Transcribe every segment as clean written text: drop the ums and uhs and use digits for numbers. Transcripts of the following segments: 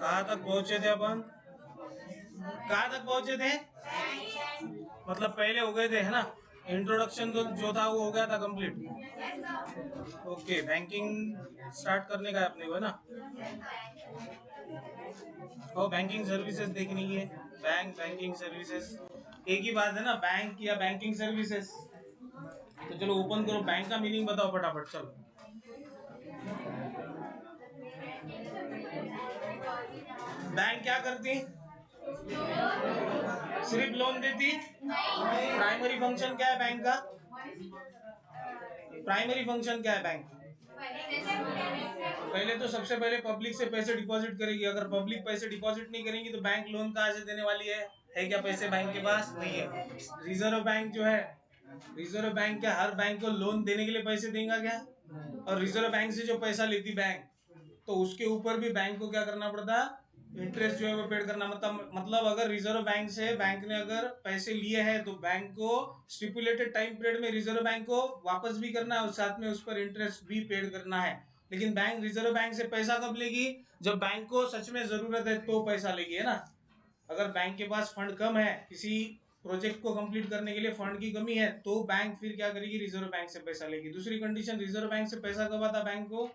कहाँ तक पहुंचे थे अपन? कहाँ तक पहुंचे थे? मतलब पहले हो गए थे, है ना? इंट्रोडक्शन तो जो था वो हो गया था कंप्लीट। ओके, बैंकिंग स्टार्ट करने का है अपने को, है ना? और बैंकिंग सर्विसेज देखनी है। बैंकिंग सर्विसेज एक ही बात है ना, बैंक या बैंकिंग सर्विसेज। तो चलो ओपन करो, बैंक का मीनिंग बताओ फटाफट, चलो। बैंक क्या करती? सिर्फ लोन देती? प्राइमरी फंक्शन क्या है बैंक का? प्राइमरी फंक्शन क्या है बैंक का? पहले तो सबसे पहले पब्लिक से पैसे डिपॉजिट करेगी। अगर पब्लिक पैसे डिपॉजिट नहीं करेंगी तो बैंक लोन कहाँ से देने वाली है? क्या पैसे बैंक के पास नहीं है? रिजर्व बैंक जो है, रिजर्व बैंक क्या हर बैंक को लोन देने के लिए पैसे देगा क्या? और रिजर्व बैंक से जो पैसा लेती बैंक, तो उसके ऊपर भी बैंक को क्या करना पड़ता? इंटरेस्ट जो है वो पेड करना। मतलब अगर रिजर्व बैंक से बैंक ने अगर पैसे लिए हैं तो बैंक को स्टिपुलेटेड टाइम पीरियड में रिजर्व बैंक को वापस भी करना है और साथ में उस पर इंटरेस्ट भी पेड करना है। लेकिन बैंक रिजर्व बैंक से पैसा कब लेगी? जब बैंक को सच में जरूरत है तो पैसा लेगी, है ना? अगर बैंक के पास फंड कम है, किसी प्रोजेक्ट को कंप्लीट करने के लिए फंड की कमी है, तो बैंक फिर क्या करेगी? रिजर्व बैंक से पैसा लेगी। दूसरी कंडीशन, रिजर्व बैंक से पैसा कब आता बैंक को?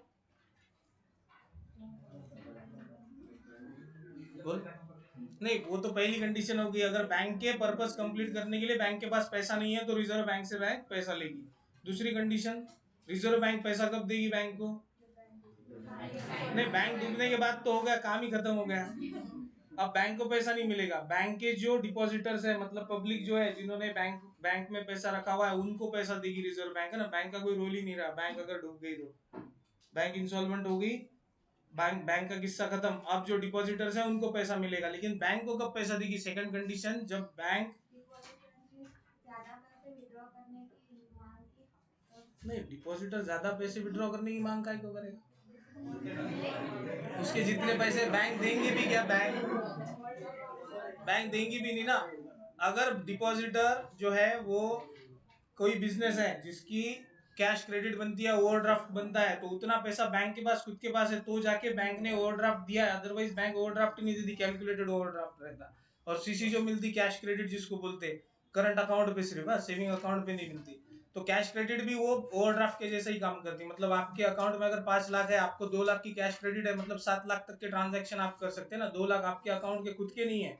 बोल। नहीं, वो तो पहली कंडीशन होगी, अगर बैंक के पर्पस कंप्लीट करने के लिए बैंक के पास पैसा नहीं है तो रिजर्व बैंक से बैंक पैसा लेगी। दूसरी कंडीशन, रिजर्व बैंक पैसा कब देगी बैंक को? नहीं, बैंक डूबने के बाद तो हो गया, काम ही खत्म हो गया। अब बैंक को पैसा नहीं मिलेगा। बैंक के जो डिपॉजिटर्स है, मतलब पब्लिक जो है, जिन्होंने बैंक में पैसा रखा हुआ है, उनको पैसा देगी रिजर्व बैंक, है ना? बैंक का कोई रोल ही नहीं रहा। बैंक अगर डूब गई तो बैंक इंसॉल्वेंट हो गई, बैंक का किस्सा खत्म। अब जो डिपॉजिटर्स हैं उनको पैसा मिलेगा। लेकिन बैंक को कब पैसा देगी? सेकंड कंडीशन, जब बैंक नहीं, डिपॉजिटर ज्यादा पैसे विड्रॉ करने की मांग काय को करेगा? उसके जितने पैसे बैंक देंगे भी क्या? बैंक देंगी भी नहीं ना। अगर डिपॉजिटर जो है वो कोई बिजनेस है जिसकी कैश क्रेडिट बनती है, ओवरड्राफ्ट बनता है, तो उतना पैसा बैंक के पास खुद के पास है तो जाके बैंक ने ओवरड्राफ्ट दिया है। अदरवाइज बैंक ओवरड्राफ्ट नहीं देती, कैलकुलेटेड ओवरड्राफ्ट रहता। और सीसी जो मिलती कैश क्रेडिट जिसको बोलते, करंट अकाउंट पे सिर्फ, सेविंग अकाउंट पे नहीं मिलती। तो कैश क्रेडिट भी वो ओवरड्राफ्ट के जैसे ही काम करती है। मतलब आपके अकाउंट में अगर 5 लाख है, आपको 2 लाख की कैश क्रेडिट है, मतलब 7 लाख तक के ट्रांजैक्शन आप कर सकते हैं ना। 2 लाख आपके अकाउंट के खुद के नहीं है,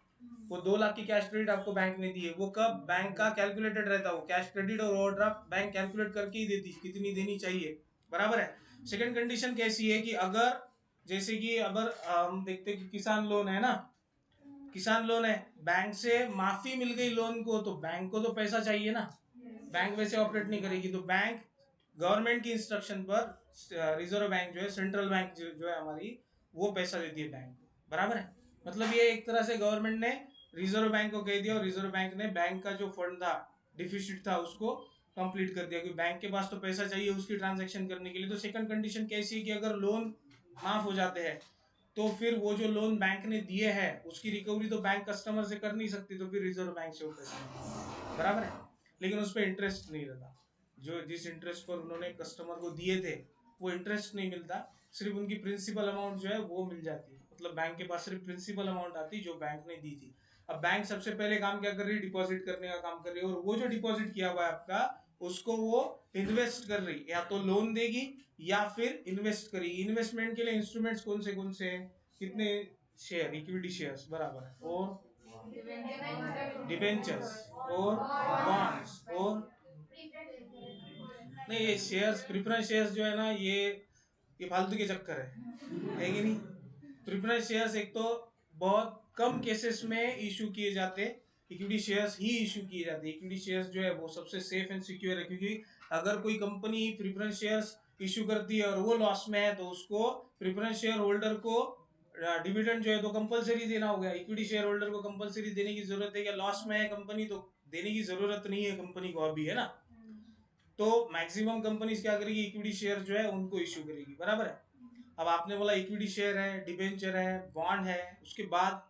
वो 2 लाख की कैश क्रेडिट आपको बैंक ने दी है। वो कब? बैंक का कैलकुलेटेड रहता है वो कैश क्रेडिट और ओवरड्राफ्ट बैंक कैलकुलेट करके ही देती कितनी देनी चाहिए, बराबर है। सेकंड कंडीशन कैसी है कि अगर जैसे कि अगर हम देखते हैं कि किसान लोन है ना, किसान लोन है, बैंक से माफी मिल गई लोन को, तो बैंक को तो पैसा चाहिए ना, बैंक वैसे ऑपरेट नहीं करेगी। तो बैंक गवर्नमेंट की इंस्ट्रक्शन पर रिजर्व बैंक जो है, सेंट्रल बैंक जो है हमारी, वो पैसा देती है बैंक को, बराबर है। मतलब ये एक तरह से गवर्नमेंट ने रिजर्व बैंक को कह दिया और रिजर्व बैंक ने बैंक का जो फंड था, डिफिसिट था, उसको कंप्लीट कर दिया, क्योंकि बैंक के पास तो पैसा चाहिए उसकी ट्रांजैक्शन करने के लिए। तो सेकंड कंडीशन कैसी है कि अगर लोन माफ हो जाते हैं तो फिर वो जो लोन बैंक ने दिए हैं उसकी रिकवरी तो बैंक कस्टमर से कर नहीं सकती, तो फिर रिजर्व बैंक से वो पैसा, बराबर है। लेकिन उस पर इंटरेस्ट नहीं रहता। जो जिस इंटरेस्ट पर उन्होंने कस्टमर को दिए थे वो इंटरेस्ट नहीं मिलता, सिर्फ उनकी प्रिंसिपल अमाउंट जो है वो मिल जाती है। मतलब बैंक के पास सिर्फ प्रिंसिपल अमाउंट आती जो बैंक ने दी थी। अब बैंक सबसे पहले काम क्या कर रही है? डिपॉजिट करने का काम कर रही है। और वो जो डिपॉजिट किया हुआ है आपका, उसको वो इन्वेस्ट कर रही, या तो लोन देगी या फिर इन्वेस्ट करेगी। इन्वेस्टमेंट के लिए इंस्ट्रूमेंट्स कौन से हैं? कितने शेयर? इक्विटी शेयर्स, बराबर है, और डिबेंचर्स और बॉन्ड्स और नहीं, ये शेयर्स, प्रिफरेंस शेयर्स जो है ना, ये फालतू के चक्कर है कि नहीं? प्रिफरेंस शेयर्स एक तो बहुत कम केसेस में इशू किए जाते, इक्विटी शेयर्स ही इशू किए जाते। इक्विटी शेयर्स जो है वो सबसे सेफ एंड सिक्योर है, क्योंकि अगर कोई कंपनी प्रिफरेंस शेयर्स इशू करती है और वो लॉस में है तो उसको प्रिफरेंस शेयर होल्डर को डिविडेंड जो है तो कंपलसरी देना होगा। इक्विटी शेयर होल्डर को कंपलसरी देने की जरूरत है क्या? लॉस में है कंपनी तो देने की जरूरत नहीं है कंपनी को अभी, है ना? तो मैक्सिमम कंपनीज क्या करेगी? इक्विटी शेयर जो है उनको इश्यू करेगी, बराबर है। अब आपने बोला इक्विटी शेयर है, डिबेंचर है, बॉन्ड है, उसके बाद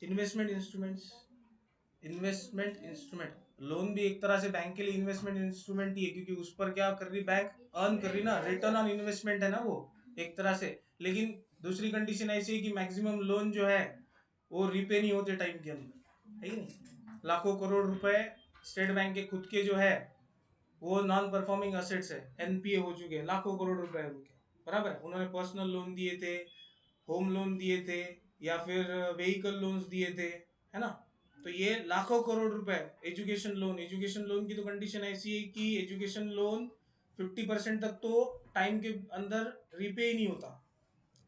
investment instruments. Investment instrument, loan भी एक तरह से बैंक के लिए इन्वेस्टमेंट इंस्ट्रूमेंट ही है, क्योंकि उस पर क्या कर रही बैंक? अर्न कर रही ना, रिटर्न ऑन इन्वेस्टमेंट है ना वो, एक तरह से। लेकिन दूसरी कंडीशन ऐसी है कि मैक्सिमम लोन जो है वो रिपे नहीं होते टाइम के अंदर, है कि नहीं। लाखों करोड़ रुपए स्टेट बैंक के खुद के जो है वो नॉन परफॉर्मिंग असेट्स है, एनपीए हो चुके हैं, लाखों करोड़ रुपए है उनके, बराबर है। उन्होंने पर्सनल लोन दिए थे, होम लोन दिए थे, या फिर व्हीकल लोन्स दिए थे, है ना। तो ये लाखों करोड़ रुपए। एजुकेशन लोन की तो कंडीशन ऐसी है कि एजुकेशन लोन 50% तक तो टाइम के अंदर रिपे ही नहीं होता,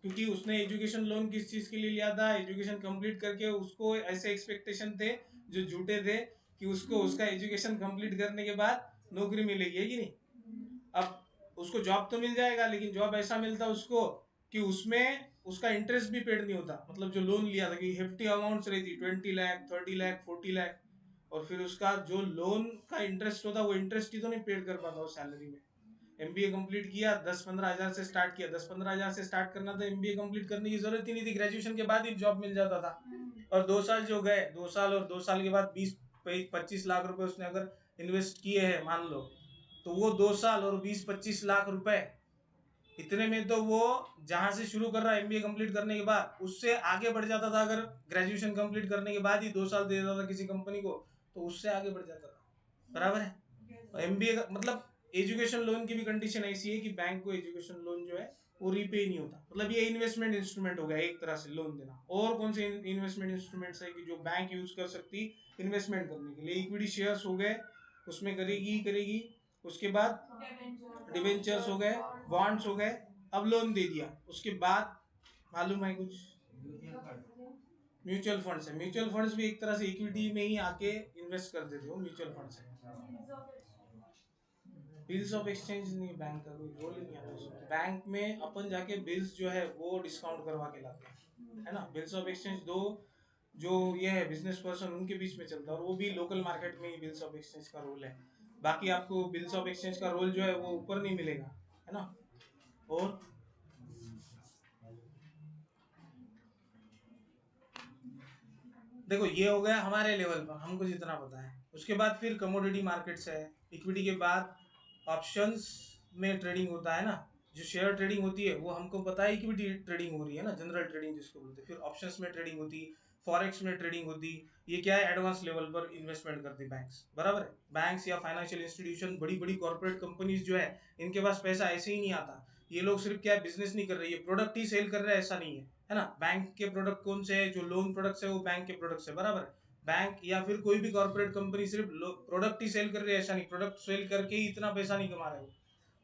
क्योंकि उसने एजुकेशन लोन किस चीज के लिए लिया था, एजुकेशन कंप्लीट करके उसको ऐसे एक्सपेक्टेशन थे जो झूठे थे कि उसको उसका एजुकेशन कंप्लीट करने के बाद नौकरी मिलेगी, है कि नहीं। अब उसको जॉब तो मिल जाएगा, लेकिन जॉब ऐसा मिलता उसको कि उसमें उसका इंटरेस्ट भी पेड नहीं होता। मतलब जो लोन लिया था कि हेफ्टी अमाउंट्स रहती, 20 लाख, 30 लाख, 40 लाख, और फिर उसका जो लोन का इंटरेस्ट होता वो इंटरेस्ट ही तो नहीं पेड कर पाता उस सैलरी में। एमबीए कंप्लीट किया, 10-15 हजार से स्टार्ट किया, 10-15 हजार से स्टार्ट करना था, एमबीए कंप्लीट करने की जरूरत ही नहीं थी, ग्रेजुएशन के बाद ही जॉब मिल जाता था। और 2 साल जो गए, 2 साल और 2 साल के बाद 20-25 लाख रुपए उसने अगर इन्वेस्ट किए हैं मान लो, तो वो 2 साल और 20-25 लाख रुपए, इतने में तो वो जहां से शुरू कर रहा है एमबीए कंप्लीट करने के बाद उससे आगे बढ़ जाता था। अगर ग्रेजुएशन कंप्लीट करने के बाद ही 2 साल दे देता था किसी कंपनी को, तो उससे आगे बढ़ जाता था, बराबर है। एमबीए मतलब एजुकेशन लोन की भी कंडीशन ऐसी है कि बैंक को एजुकेशन लोन जो है वो रीपे नहीं होता। मतलब ये इन्वेस्टमेंट इंस्ट्रूमेंट हो गया एक तरह से लोन देना। और कौन से इन्वेस्टमेंट इंस्ट्रूमेंट्स है कि जो बैंक यूज कर सकती इन्वेस्टमेंट करने के लिए, इक्विटी शेयर्स हो गए, उसमें करेगी करेगी। उसके बाद डिवेंचर्स हो गए, बॉन्ड्स हो गए। अब लोन दे दिया, उसके बाद मालूम है कुछ, म्यूचुअल फंड्स है। म्यूचुअल फंड्स भी एक तरह से इक्विटी में ही आके इन्वेस्ट कर देते हो, म्यूचुअल फंड्स है। बिल्स ऑफ एक्सचेंज नहीं, बैंक का कोई रोल ही नहीं आता उसमें। बैंक में अपन जाके बिल्स जो है वो डिस्काउंट करवा के लाते हैं, है ना। बिल्स ऑफ एक्सचेंज दो जो ये है बिजनेस पर्सन उनके बीच में चलता है, और वो भी लोकल मार्केट में ही बिल्स ऑफ एक्सचेंज का रोल है। बाकी आपको बिल्स ऑफ एक्सचेंज का रोल जो है वो ऊपर नहीं मिलेगा, है ना। और देखो ये हो गया हमारे लेवल पर, हमको जितना पता है। उसके बाद फिर कमोडिटी मार्केट्स है। इक्विटी के बाद ऑप्शंस में ट्रेडिंग होता है ना, जो शेयर ट्रेडिंग होती है वो हमको पता है, इक्विटी ट्रेडिंग हो रही है ना, जनरल ट्रेडिंग जिसको बोलते हैं। फिर ऑप्शंस में ट्रेडिंग होती, फॉरेक्स में ट्रेडिंग होती। ये क्या है, एडवांस लेवल पर इन्वेस्टमेंट करते बैंक्स, बराबर है। बैंक्स या फाइनेंशियल इंस्टीट्यूशन, बड़ी बड़ी कॉर्पोरेट कंपनीज जो है, इनके पास पैसा ऐसे ही नहीं आता। ये लोग सिर्फ क्या बिजनेस नहीं कर रहे, ये प्रोडक्ट ही सेल कर रहे हैं, ऐसा नहीं है ना। बैंक के प्रोडक्ट कौन से है, जो लोन प्रोडक्ट्स है वो बैंक के प्रोडक्ट्स है, बराबर है। बैंक या फिर कोई भी कॉर्पोरेट कंपनी सिर्फ प्रोडक्ट ही सेल कर रही है, ऐसा नहीं। प्रोडक्ट सेल करके ही इतना पैसा नहीं कमा रहे हो।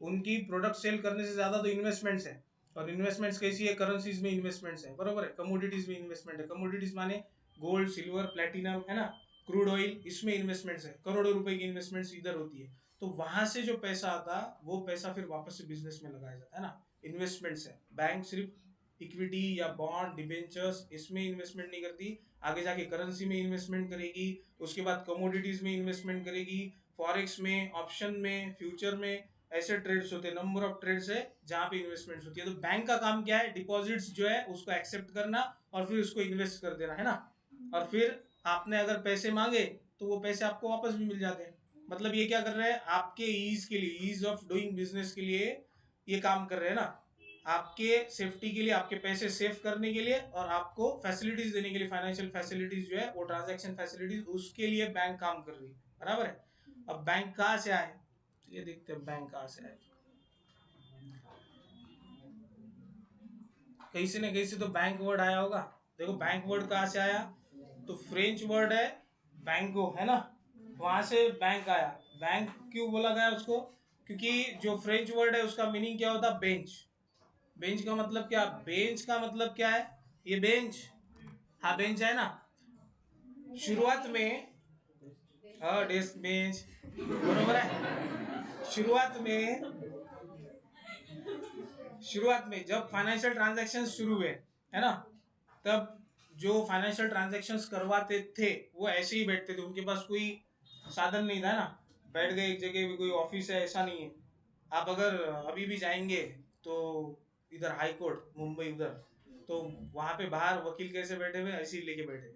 उनकी प्रोडक्ट सेल करने से ज्यादा तो इन्वेस्टमेंट्स है। और इन्वेस्टमेंट्स कैसी है, करेंसीज में इन्वेस्टमेंट्स है, बराबर है। कमोडिटीज में इन्वेस्टमेंट है। कमोडिटीज माने गोल्ड, सिल्वर, प्लेटिनम, है ना, क्रूड ऑयल, इसमें इन्वेस्टमेंट्स है। करोड़ों रुपए की इन्वेस्टमेंट्स इधर होती है। तो वहां से जो पैसा आता वो पैसा फिर वापस से बिजनेस में लगाया जाता है ना, इन्वेस्टमेंट्स है। बैंक सिर्फ इक्विटी या बॉन्ड, डिबेंचर्स, इसमें इन्वेस्टमेंट नहीं करती, आगे जाके करेंसी में इन्वेस्टमेंट करेगी, उसके बाद कमोडिटीज में इन्वेस्टमेंट करेगी, फॉरेक्स में, ऑप्शन में, फ्यूचर में। ऐसे ट्रेड्स होते हैं, नंबर ऑफ ट्रेड्स है जहां पे इन्वेस्टमेंट्स होती है। तो बैंक का काम क्या है, डिपॉजिट्स जो है उसको एक्सेप्ट करना और फिर उसको इन्वेस्ट कर देना, है ना। और फिर आपने अगर पैसे मांगे तो वो पैसे आपको वापस भी मिल जाते हैं। मतलब ये क्या कर रहे हैं, आपके ईज के लिए, ईज ऑफ डूइंग बिजनेस के लिए ये काम कर रहे हैं ना। आपके सेफ्टी के लिए, आपके पैसे सेव करने के लिए, और आपको फैसिलिटीज देने के लिए, फाइनेंशियल फैसिलिटीज जो है वो ट्रांजैक्शन फैसिलिटीज, उसके लिए बैंक काम कर रही है, बराबर है। अब बैंक कहाँ से आए, ये देखते हैं बैंक कहाँ से आए। कहीं से ना कहीं से तो बैंक वर्ड आया होगा। देखो बैंक वर्ड कहाँ से आया, तो फ्रेंच वर्ड है बैंको, है ना, वहां से बैंक आया। बैंक क्यों बोला गया उसको, क्योंकि जो फ्रेंच वर्ड है उसका मीनिंग क्या होता, बेंच। बेंच का मतलब क्या, बेंच का मतलब क्या है, ये बेंच, हाँ बेंच है ना। शुरुआत में, हाँ डेस्क बेंच, बरोबर है। शुरुआत में जब फाइनेंशियल ट्रांजैक्शन शुरू हुए, है ना, तब जो फाइनेंशियल ट्रांजैक्शंस करवाते थे वो ऐसे ही बैठते थे, उनके पास कोई साधन नहीं था ना। बैठ गए एक जगह, भी कोई ऑफिस है ऐसा नहीं है। आप अगर अभी भी जाएंगे तो इधर हाई कोर्ट मुंबई उधर, तो वहां पे बाहर वकील कैसे बैठे हुए, ऐसे ही लेके बैठे हुए,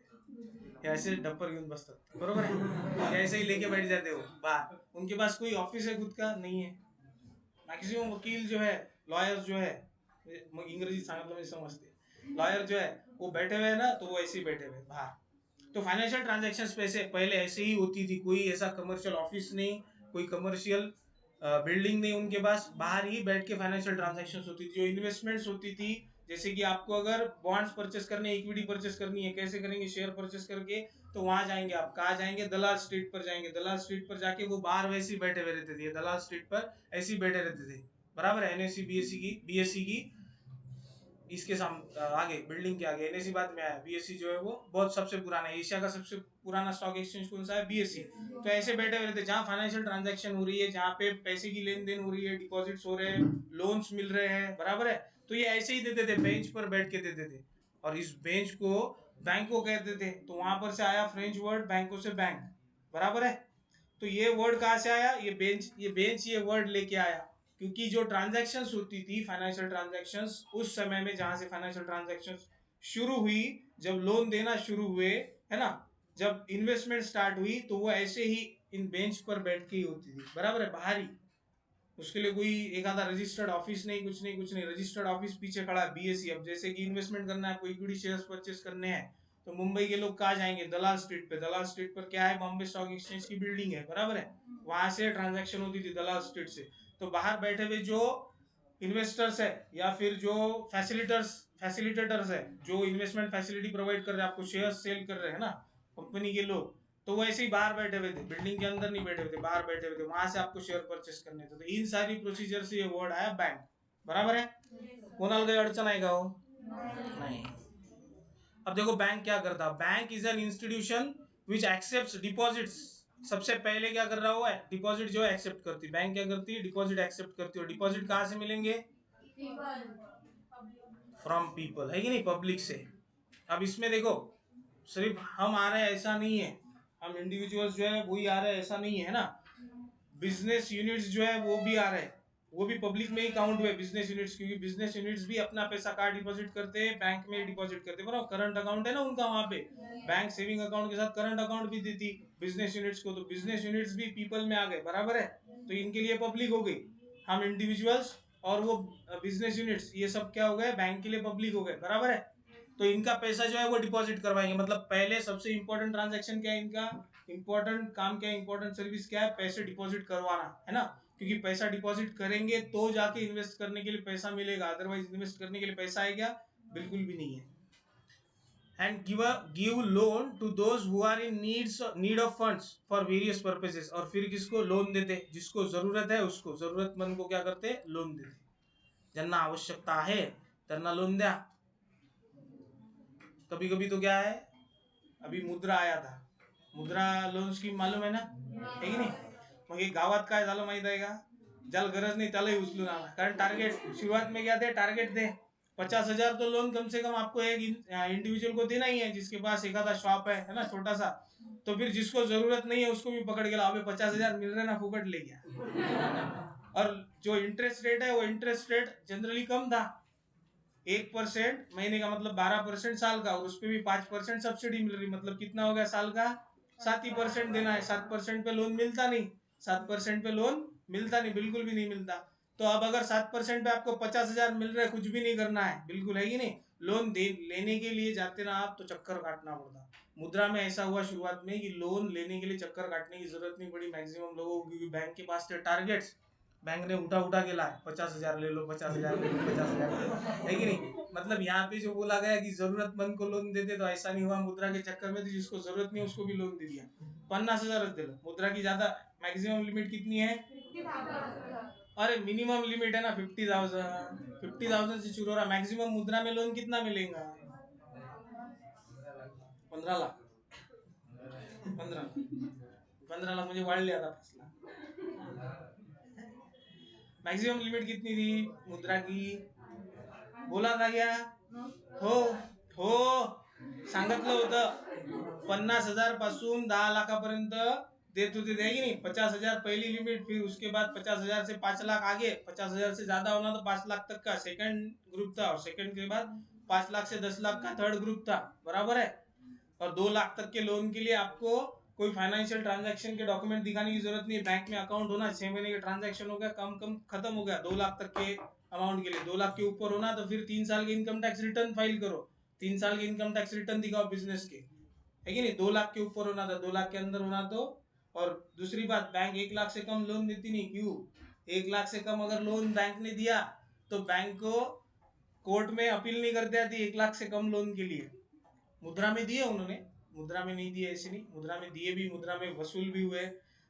ऐसे डप्पर घेऊन बसतात, बरोबर है, ऐसे ही लेके बैठ जाते हो बाहर। उनके पास कोई ऑफिस है खुद का नहीं है। मैक्सिमम वकील जो है, लॉयर्स जो है, मग इंग्रजी सांगितलं म्हणजे समजते, लॉयर जो है वो बैठे हुए हैं ना, तो वो ऐसे ही बैठे हुए बाहर। तो फाइनेंशियल ट्रांजैक्शंस पहले ऐसे ही होती थी, कोई ऐसा कमर्शियल ऑफिस नहीं, कोई कमर्शियल बिल्डिंग नहीं उनके पास, बाहर ही बैठ के फाइनेंशियल ट्रांजैक्शंस होती थी। जो इन्वेस्टमेंट्स होती थी, जैसे कि आपको अगर बॉन्ड्स परचेस करने, इक्विटी परचेस करनी है, कैसे करेंगे, शेयर परचेस करके, तो वहां जाएंगे आप, कहाँ जाएंगे, दलाल स्ट्रीट पर जाएंगे। दलाल स्ट्रीट पर जाके वो बाहर वैसे ही बैठे हुए रहते थे, दलाल स्ट्रीट पर ऐसे ही बैठे रहते थे, बराबर है। एनएससी बीएससी की इसके सामने आगे, बिल्डिंग के आगे एनएससी बाद में आया। बीएससी जो है वो बहुत सबसे पुराना है, एशिया का सबसे पुराना स्टॉक एक्सचेंज कौन सा है, बीएससी। तो ऐसे बैठे हुए थे जहाँ फाइनेंशियल ट्रांजैक्शन हो रही है, जहाँ पे पैसे की लेन देन हो रही है, डिपॉजिट्स हो रहे हैं, लोन्स मिल रहे हैं, बराबर है। तो ये ऐसे ही देते थे, बेंच पर बैठ के देते थे, और इस बेंच को बैंको कहते थे। तो वहां पर से आया फ्रेंच वर्ड बैंको से बैंक, बराबर है। तो ये वर्ड कहाँ से आया, ये बेंच ये वर्ड लेके आया, क्योंकि जो ट्रांजैक्शंस होती थी, फाइनेंशियल ट्रांजैक्शंस, उस समय में जहां से फाइनेंशियल ट्रांजैक्शंस शुरू हुई, जब लोन देना शुरू हुए, है ना, जब इन्वेस्टमेंट स्टार्ट हुई, तो वो ऐसे ही इन बेंच पर बैठ के ही होती थी, बराबर है, बाहर ही। उसके लिए कोई एक आधा रजिस्टर्ड ऑफिस नहीं, कुछ नहीं, कुछ नहीं। रजिस्टर्ड ऑफिस पीछे खड़ा है, बीएससी। अब जैसे कि इन्वेस्टमेंट करना है, कोई इक्विटी शेयर्स परचेस करने हैं, तो मुंबई के लोग कहाँ जाएंगे, दलाल स्ट्रीट पे। दलाल स्ट्रीट पर क्या है, बॉम्बे स्टॉक एक्सचेंज की बिल्डिंग है, बराबर है। वहां से ट्रांजैक्शन होती थी दलाल स्ट्रीट से। तो बाहर बैठे हुए जो इन्वेस्टर्स है, या फिर जो फैसिलिटेटर्स है, जो इन्वेस्टमेंट फैसिलिटी प्रोवाइड कर रहे हैं, आपको शेयर सेल कर रहे हैं ना, कंपनी के लोग, तो वो ऐसे ही बाहर बैठे हुए थे, बिल्डिंग के अंदर नहीं बैठे हुए थे, बाहर बैठे हुए थे, वहां से आपको शेयर परचेस करने थे। तो इन सारी प्रोसीजर से ये वर्ड आया बैंक, बराबर है। कोणाला काही अडचण आहे का हो, नहीं। अब देखो बैंक क्या करता, bank is an institution which accept deposits. सबसे पहले क्या कर रहा हुआ है, डिपॉजिट जो है एक्सेप्ट करती है। बैंक क्या करती है, डिपॉजिट एक्सेप्ट करती है। डिपॉजिट कहाँ से मिलेंगे, फ्रॉम पीपल, है कि नहीं, पब्लिक से। अब इसमें देखो, सिर्फ हम आ रहे हैं ऐसा नहीं है, हम इंडिविजुअल्स जो है वही आ रहे हैं ऐसा नहीं है ना, बिजनेस यूनिट्स जो है वो भी आ रहे हैं, वो भी पब्लिक में ही काउंट हुए बिजनेस यूनिट्स, क्योंकि बिजनेस यूनिट्स भी अपना पैसा कहाँ डिपॉजिट करते हैं, बैंक में डिपॉजिट करते हैं, बराबर। करंट अकाउंट है ना उनका वहां पे, बैंक सेविंग अकाउंट के साथ करंट अकाउंट भी देती बिजनेस यूनिट्स को। तो बिजनेस यूनिट्स भी पीपल में आ गए, बराबर है। तो इनके लिए पब्लिक हो गई, हम इंडिविजुअल्स और वो बिजनेस यूनिट्स, ये सब क्या हो गए, बैंक के लिए पब्लिक हो गए, बराबर है। तो इनका पैसा जो है वो डिपॉजिट करवाएंगे। मतलब पहले सबसे इंपॉर्टेंट ट्रांजैक्शन क्या है इनका, इंपॉर्टेंट काम क्या है, इंपॉर्टेंट सर्विस क्या है, पैसे डिपॉजिट करवाना, है ना। क्योंकि पैसा डिपॉजिट करेंगे तो जाके इन्वेस्ट करने के लिए पैसा मिलेगा, अदरवाइज इन्वेस्ट करने के लिए पैसा आएगा, बिल्कुल भी नहीं है। And give loan to those who are in need of funds for various purposes. और फिर किसको लोन देते, जिसको जरूरत है उसको, जरूरतमंद को क्या करते, लोन देते। ज्यांना आवश्यकता आहे त्यांना लोन द्या। कभी कभी तो क्या है, अभी मुद्रा आया था, मुद्रा लोन स्कीम मालूम आहे ना, है की नाही। मग हे गावात काय झालं माहित आहे का, ज्याला गरज नाही त्यालाही उचलून आला, कारण टारगेट शुरुआत में क्या थे, टारगेट थे 50,000, तो लोन कम से कम आपको एक इंडिविजुअल को देना ही है, जिसके पास एक आधा शॉप है ना, छोटा सा। तो फिर जिसको जरूरत नहीं है उसको भी पकड़ के लाओ, 50,000 मिल रहे ना, फुकट ले गया। और जो इंटरेस्ट रेट है, वो इंटरेस्ट रेट जनरली कम था, 1% महीने का, मतलब 12% साल का, और उस पर भी 5% सब्सिडी मिल रही, मतलब कितना हो गया साल का, 7% देना है। 7% पे लोन मिलता नहीं, 7% पे लोन मिलता नहीं, बिल्कुल भी नहीं मिलता। तो अब अगर 7% पे आपको 50,000 मिल रहा है, कुछ भी नहीं करना है, बिल्कुल, है कि नहीं। लोन दे लेने के लिए जाते ना आप, तो चक्कर काटना पड़ता। मुद्रा में ऐसा हुआ शुरुआत में कि लोन लेने के लिए चक्कर काटने की जरूरत नहीं पड़ी मैक्सिमम लोगों को, क्योंकि बैंक के पास थे टारगेट्स, बैंक ने उठा उठा के लाए, 50,000 ले लो, 50,000 ले लो, 50,000, है कि नहीं। मतलब यहाँ पे जो बोला गया कि जरूरतमंद को लोन देते, तो ऐसा नहीं हुआ। मुद्रा के चक्कर में तो जिसको जरूरत नहीं उसको भी लोन दे दिया। 50,000 दिलं। मुद्रा की ज्यादा मैक्सिमम लिमिट कितनी है, अरे मिनिमम लिमिट है ना 50,000, 50,000 से शुरू हो रहा। मैक्सिमम मुद्रा में लोन कितना मिलेगा, 15 लाख, 15 लाख मुझे वाढले आता 5 लाख। मैक्सिमम लिमिट कितनी थी मुद्रा की, बोला था क्या, हो हो सांगितलं होतं, 50,000 पासून 10 लाखापर्यंत देत होते, थे की नहीं। 50,000 पहली लिमिट, फिर उसके बाद 50,000 से 5 लाख आगे, 50,000 से ज्यादा होना तो 5 लाख तक का सेकंड ग्रुप था, और सेकंड के बाद 5 लाख से 10 लाख का थर्ड ग्रुप था, बराबर है। और 2 लाख तक के लोन के लिए आपको कोई फाइनेंशियल ट्रांजैक्शन के डॉक्यूमेंट दिखाने की जरूरत नहीं है, बैंक में अकाउंट होना, 6 महीने के ट्रांजैक्शन हो गया, कम खत्म हो गया। 2 लाख तक के अमाउंट के लिए 2 लाख के ऊपर होना तो फिर 3 साल के इनकम टैक्स रिटर्न फाइल करो, 3 साल के इनकम टैक्स रिटर्न दिखाओ बिजनेस के, है कि नहीं। 2 लाख के ऊपर होना था, 2 लाख के अंदर होना तो। और दूसरी बात, बैंक 1 लाख से कम लोन देती नहीं, क्यों? 1 लाख से कम अगर लोन बैंक ने दिया तो बैंक को कोर्ट में अपील नहीं करते आती 1 लाख से कम लोन के लिए। मुद्रा में दिए उन्होंने, मुद्रा में नहीं दिए ऐसे नहीं, मुद्रा में दिए भी, मुद्रा में वसूल भी हुए,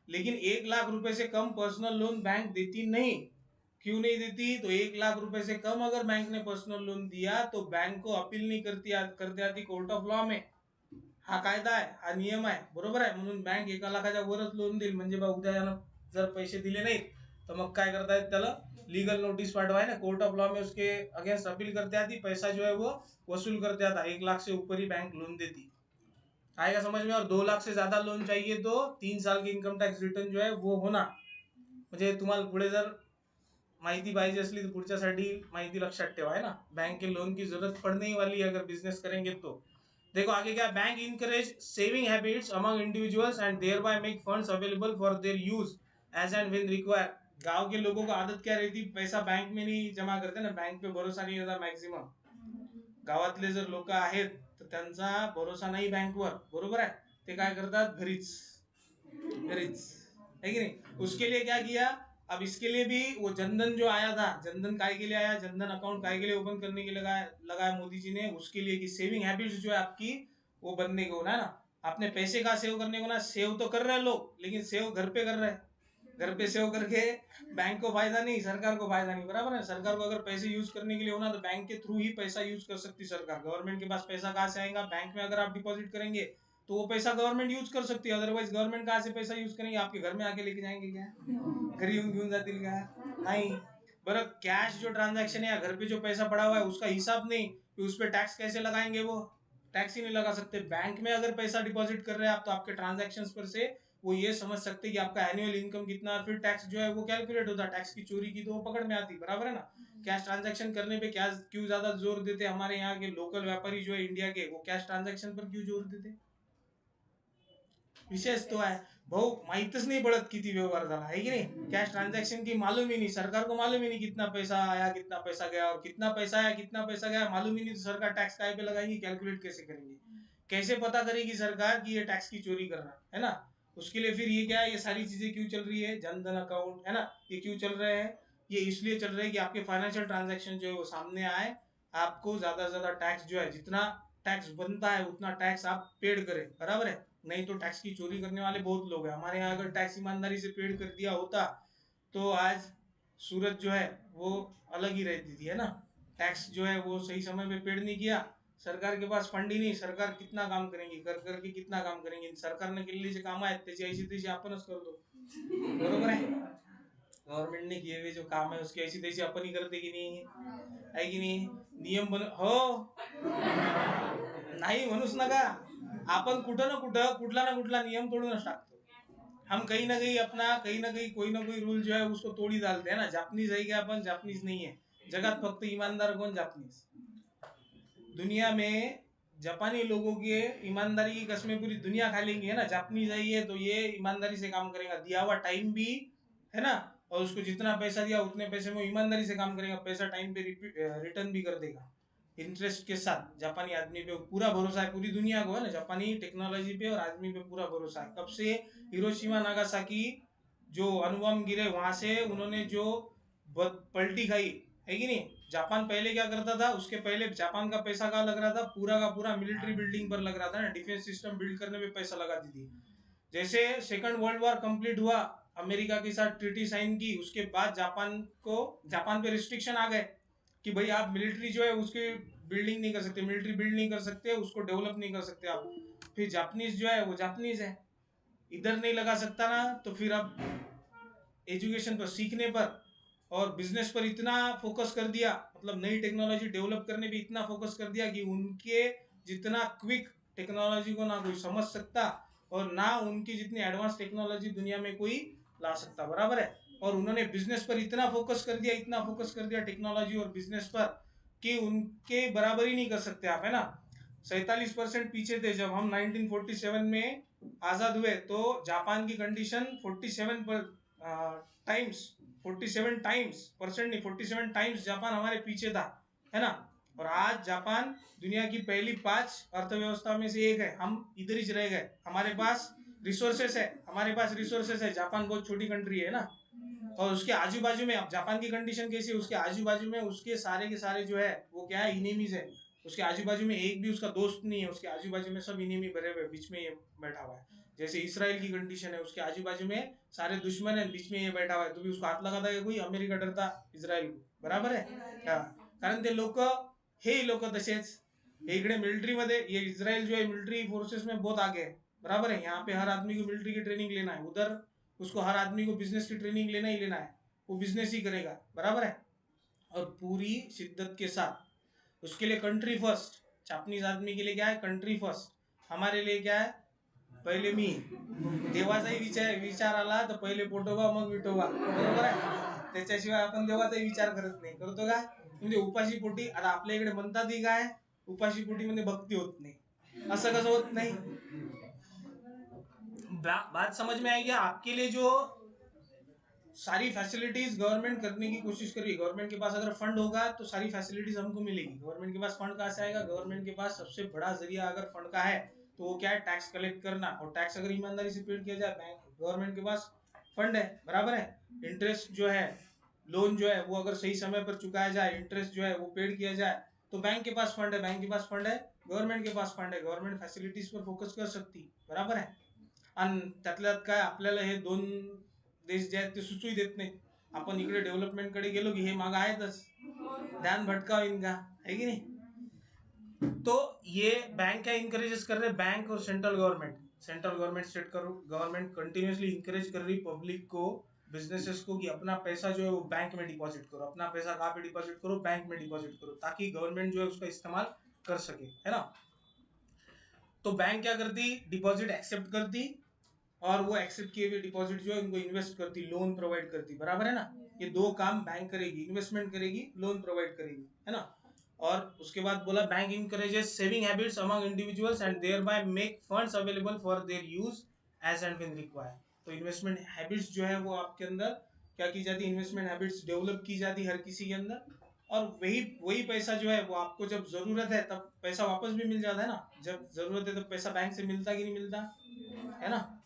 लेकिन 1 लाख रुपए से कम पर्सनल लोन बैंक देती नहीं। क्यों नहीं देती? तो 1 लाख रुपए से कम अगर बैंक ने पर्सनल लोन दिया तो बैंक को अपील नहीं करते आती कोर्ट ऑफ लॉ में। हा कायदा आहे, हा नियम आहे, बरोबर आहे। म्हणून बँक 1 लाखाच्या वरच लोन देईल, म्हणजे बा उद्या यानं जर पैसे दिले नाहीत तर मग काय करतायत, त्याला लीगल नोटिस पाठवाय ना, कोर्ट ऑफ लॉ में उसके अगेंस्ट अपील करते आती, पैसा जो है वो वसूल करते आता। 1 लाख से ऊपर ही बैंक लोन देती, आएगा समझ में। और 2 लाख से ज्यादा लोन चाहिए तो 3 साल की इनकम टॅक्स रिटर्न जो आहे वो होणार। म्हणजे तुम्हाला पुढे जर माहिती पाहिजे असली तर पुढच्यासाठी माहिती लक्षात ठेवा, है ना। बैंक के लोन की जरूरत पड़ने वाली है अगर बिजनेस करेंगे तो। देखो आगे क्या, bank encourage saving habits among individuals and thereby make funds available for their use as and when require. गांव के लोगों को आदत क्या रहती, पैसा बैंक में नहीं जमा करते ना, बैंक पे भरोसा नहीं होता मॅक्सिमम। गावातले जर लोक आहेत तर त्यांचा भरोसा नाही बँकवर, बरोबर आहे। ते काय करतात, घरीच घरीच, है कि नहीं। उसके लिए क्या किया, अब इसके लिए भी वो जनधन जो आया था, जनधन काय के लिए आया, जनधन अकाउंट काय के लिए ओपन करने के लिए लगाया मोदी जी ने, उसके लिए कि सेविंग हैबिट्स जो है आपकी वो बनने को ना। आपने पैसे कहाँ सेव करने को ना, सेव तो कर रहे हैं लोग, लेकिन सेव घर पे कर रहे हैं। घर पे सेव करके बैंक को फायदा नहीं, सरकार को फायदा नहीं, बराबर है। सरकार को अगर पैसे यूज करने के लिए होना तो बैंक के थ्रू ही पैसा यूज कर सकती सरकार। गवर्नमेंट के पास पैसा कहाँ से आएगा, बैंक में अगर आप डिपॉजिट करेंगे तो वो पैसा गवर्नमेंट यूज कर सकती है, अदरवाइज गवर्नमेंट कहाँ से पैसा यूज करेंगे, आपके घर में आके लेके जाएंगे क्या, घरी येऊन घेऊन जातील का, नहीं। बरं, कैश जो ट्रांजैक्शन है या घर पे जो पैसा पड़ा हुआ है उसका हिसाब नहीं, कि उस पर टैक्स कैसे लगाएंगे, वो टैक्स ही नहीं लगा सकते। बैंक में अगर पैसा डिपॉजिट कर रहे हैं आप तो आपके ट्रांजैक्शन पर से वो ये समझ सकते हैं कि आपका एनुअल इनकम कितना, फिर टैक्स जो है वो कैलकुलेट होता है। टैक्स की चोरी की तो वो पकड़ में आती, बराबर है ना। कैश ट्रांजैक्शन करने पे क्या क्यों ज्यादा जोर देते हमारे यहाँ के लोकल व्यापारी जो है इंडिया के, वो कैश ट्रांजैक्शन पर क्यों जोर देते, विशेष तो आहे भाऊ, माहितच नहीं पड़त किती व्यवहार झाला, है कि नहीं। कैश ट्रांजैक्शन की मालूम ही नहीं, सरकार को मालूम ही नहीं कितना पैसा आया कितना पैसा गया, और कितना पैसा आया कितना पैसा गया मालूम ही नहीं, तो सरकार टैक्स काय पे लगाएंगी, कैलकुलेट कैसे करेंगे, कैसे पता करेगी सरकार कि ये टैक्स की चोरी कर रहा है ना। उसके लिए फिर ये क्या है, ये सारी चीजें क्यों चल रही है, जनधन अकाउंट, है ना, ये क्यों चल रहे हैं, ये इसलिए चल रहे हैं कि आपके फाइनेंशियल ट्रांजेक्शन जो है वो सामने आए, आपको ज्यादा से ज्यादा टैक्स जो है, जितना टैक्स बनता है उतना टैक्स आप पेड करें, बराबर है। नहीं तो टैक्स की चोरी करने वाले बहुत लोग हैं हमारे यहाँ। अगर टैक्स ईमानदारी से पेड कर दिया होता तो आज सूरत जो है वो अलग ही रहती थी, है ना। टैक्स जो है वो सही समय पे पेड नहीं किया, सरकार के पास फंड ही नहीं, सरकार कितना काम करेंगी, कर करके कितना काम करेंगे, सरकारने केलेली जे कामं आहेत त्याची ऐशी तशी आपणच करतो, बरोबर आहे। गव्हर्नमेंट ने किए हुए जो काम है उसकी ऐसी तैसी अपन ही करते की नहीं, है कि नहीं। नियम बन हो नाही म्हणूच नका, आपण कुठं ना कुठं कुठला ना कुठला नियम तोडूनच टाकतो। हम कहीं ना कहीं अपना, कहीं ना कहीं कोई ना कोई रूल जो है उसको तोड़ ही डालते हैं ना। जापनीज है क्या अपन, जापनीज नहीं है। जगत फक्त ईमानदार कौन, जापनीज। दुनिया में जापानी लोगों के ईमानदारी की कसमें पूरी दुनिया खा लेंगी, है ना। जापनीज है ये तो ये ईमानदारी से काम करेगा, दिया हुआ टाइम भी, है ना, और उसको जितना पैसा दिया उतने पैसे में ईमानदारी से काम करेगा, पैसा टाइम पे रिटर्न भी कर देगा इंटरेस्ट के साथ। जापानी आदमी पे पूरा भरोसा है, पूरी दुनिया को, है ना, जापानी टेक्नोलॉजी पे और आदमी पे पूरा भरोसा है। कब से, हिरोशिमा नागासाकी जो अणुबम गिरे वहां से उन्होंने जो पलटी खाई, है कि नहीं। जापान पहले क्या करता था, उसके पहले जापान का पैसा कहाँ लग रहा था, पूरा का पूरा मिलिट्री बिल्डिंग पर लग रहा था ना, डिफेंस सिस्टम बिल्ड करने में पैसा लगाती थी। जैसे सेकंड वर्ल्ड वॉर कंप्लीट हुआ, अमेरिका के साथ ट्रीटी साइन की, उसके बाद जापान पे रिस्ट्रिक्शन आ गए कि भाई आप मिलिट्री जो है उसकी बिल्डिंग नहीं कर सकते, मिलिट्री बिल्ड नहीं कर सकते, उसको डेवलप नहीं कर सकते आप। फिर जापानीज जो है वो जापानीज है, इधर नहीं लगा सकता ना, तो फिर अब एजुकेशन पर, सीखने पर और बिजनेस पर इतना फोकस कर दिया, मतलब नई टेक्नोलॉजी डेवलप करने पे इतना फोकस कर दिया कि उनके जितना क्विक टेक्नोलॉजी को ना कोई समझ सकता और ना उनकी जितनी एडवांस टेक्नोलॉजी दुनिया में कोई ला सकता, बराबर है। और उन्होंने बिजनेस पर इतना फोकस कर दिया, इतना फोकस कर दिया टेक्नोलॉजी और बिजनेस पर, कि उनके बराबर ही नहीं कर सकते आप, है ना। 47% पीछे थे जब हम 1947 में आजाद हुए, तो जापान की कंडीशन 47 टाइम्स 47 टाइम्स, परसेंट नहीं 47 टाइम्स जापान हमारे पीछे था, है ना। और आज जापान दुनिया की पहली 5 अर्थव्यवस्था में से एक है। हम इधर ही रह गए। हमारे पास रिसोर्सेस है, हमारे पास रिसोर्सेस है। जापान बहुत छोटी कंट्री है ना। और उसके आजू बाजू में, अब जापान की कंडीशन कैसी है, उसके आजू बाजू में उसके सारे के सारे जो है वो क्या है, इनेमीज है। उसके आजू बाजू में एक भी उसका दोस्त नहीं है। उसके आजू बाजू में सब इनेमी भरे हुए, बीच में ये बैठा हुआ है। जैसे इसराइल की कंडीशन है, उसके आजू बाजू में सारे दुश्मन है, बीच में ये बैठा हुआ है, तो भी उसको हात लगाता है कोई, अमेरिका डरता इस्रायल को, बराबर आहे. कारण ते लोक, हे लोक तसेच, हे इकडे मिलिट्रीमध्ये, ये इस्रायल जो है मिलिट्री फोर्सेस में बहुत आगे है, बराबर है. यहाँ पे हर आदमी को मिलिट्री की ट्रेनिंग लेना है, उधर उसको हर आदमी को बिजनेस की ट्रेनिंग लेना ही लेना है, वो बिजनेस ही करेगा, बराबर है. और पूरी शिद्दत के साथ उसके लिए कंट्री फर्स्ट. जापानीज आदमी के लिए क्या है, कंट्री फर्स्ट. हमारे लिए क्या है, पहिले मी, देवाचाही विचार आला तर पहिले पोटोबा मग विठोबा, बरोबर आहे. त्याच्याशिवाय आपण देवाचाही विचार करत नाही, करतो का. म्हणजे उपाशी पोटी, आता आपल्या इकडे म्हणतातही काय, उपाशी पोटी मध्ये भक्ती होत नाही. असं कसं होत नाही. बात समझ में आएगी आपके लिए. जो सारी फैसिलिटीज गवर्नमेंट करने की कोशिश कर रही है, गवर्नमेंट के पास अगर फंड होगा तो सारी फैसिलिटीज हमको मिलेगी. गवर्नमेंट के पास फंड कहाँ से आएगा, गवर्नमेंट के पास सबसे बड़ा जरिया अगर फंड का है तो वो क्या है, टैक्स कलेक्ट करना. और टैक्स अगर ईमानदारी से पेड किया जाए, बैंक गवर्नमेंट के पास फंड है, बराबर है. इंटरेस्ट जो है, लोन जो है वो अगर सही समय पर चुकाया जाए, इंटरेस्ट जो है वो पेड किया जाए, तो बैंक के पास फंड है, बैंक के पास फंड है, गवर्नमेंट के पास फंड है, गवर्नमेंट फैसिलिटीज पर फोकस कर सकती, बराबर है. आणि त्यातल्यात काय, आपल्याला हे दोन देश जे आहेत ते सुचूही देत नाही. आपण इकडे डेव्हलपमेंट कडे गेलो की हे माग आहेतच, ध्यान भटकाव इनका, है की नहीं. तो ये बैंक क्या इंकरेजेस कर रहे हैं, बैंक और central government, state government continuously encourage कर रही पब्लिक को, बिजनेसेस को, कि अपना पैसा जो है वो बैंक में डिपॉजिट करो. अपना पैसा कहाँ पे डिपॉजिट करो, बैंक में डिपॉजिट करो, ताकि गवर्नमेंट जो है उसका इस्तेमाल कर सके, है ना. तो बैंक क्या करती, डिपॉजिट एक्सेप्ट करती, और वो एक्सेप्ट किए हुए डिपॉजिट जो है उनको इन्वेस्ट करती, लोन प्रोवाइड करती, बराबर है ना. ये दो काम बैंक करेगी, इन्वेस्टमेंट करेगी, लोन प्रोवाइड करेगी, है ना. और उसके बाद बोला, bank encourages saving habits among individuals and thereby make funds available for their use as and when required. तो इन्वेस्टमेंट हैबिट्स जो है वो आपके अंदर क्या की जाती है, इन्वेस्टमेंट हैबिट्स डेवलप की जाती है हर किसी के अंदर. और वही वही पैसा जो है वो आपको जब जरूरत है तब पैसा वापस भी मिल जाता है ना. जब जरूरत है तब पैसा बैंक से मिलता कि नहीं मिलता, है ना.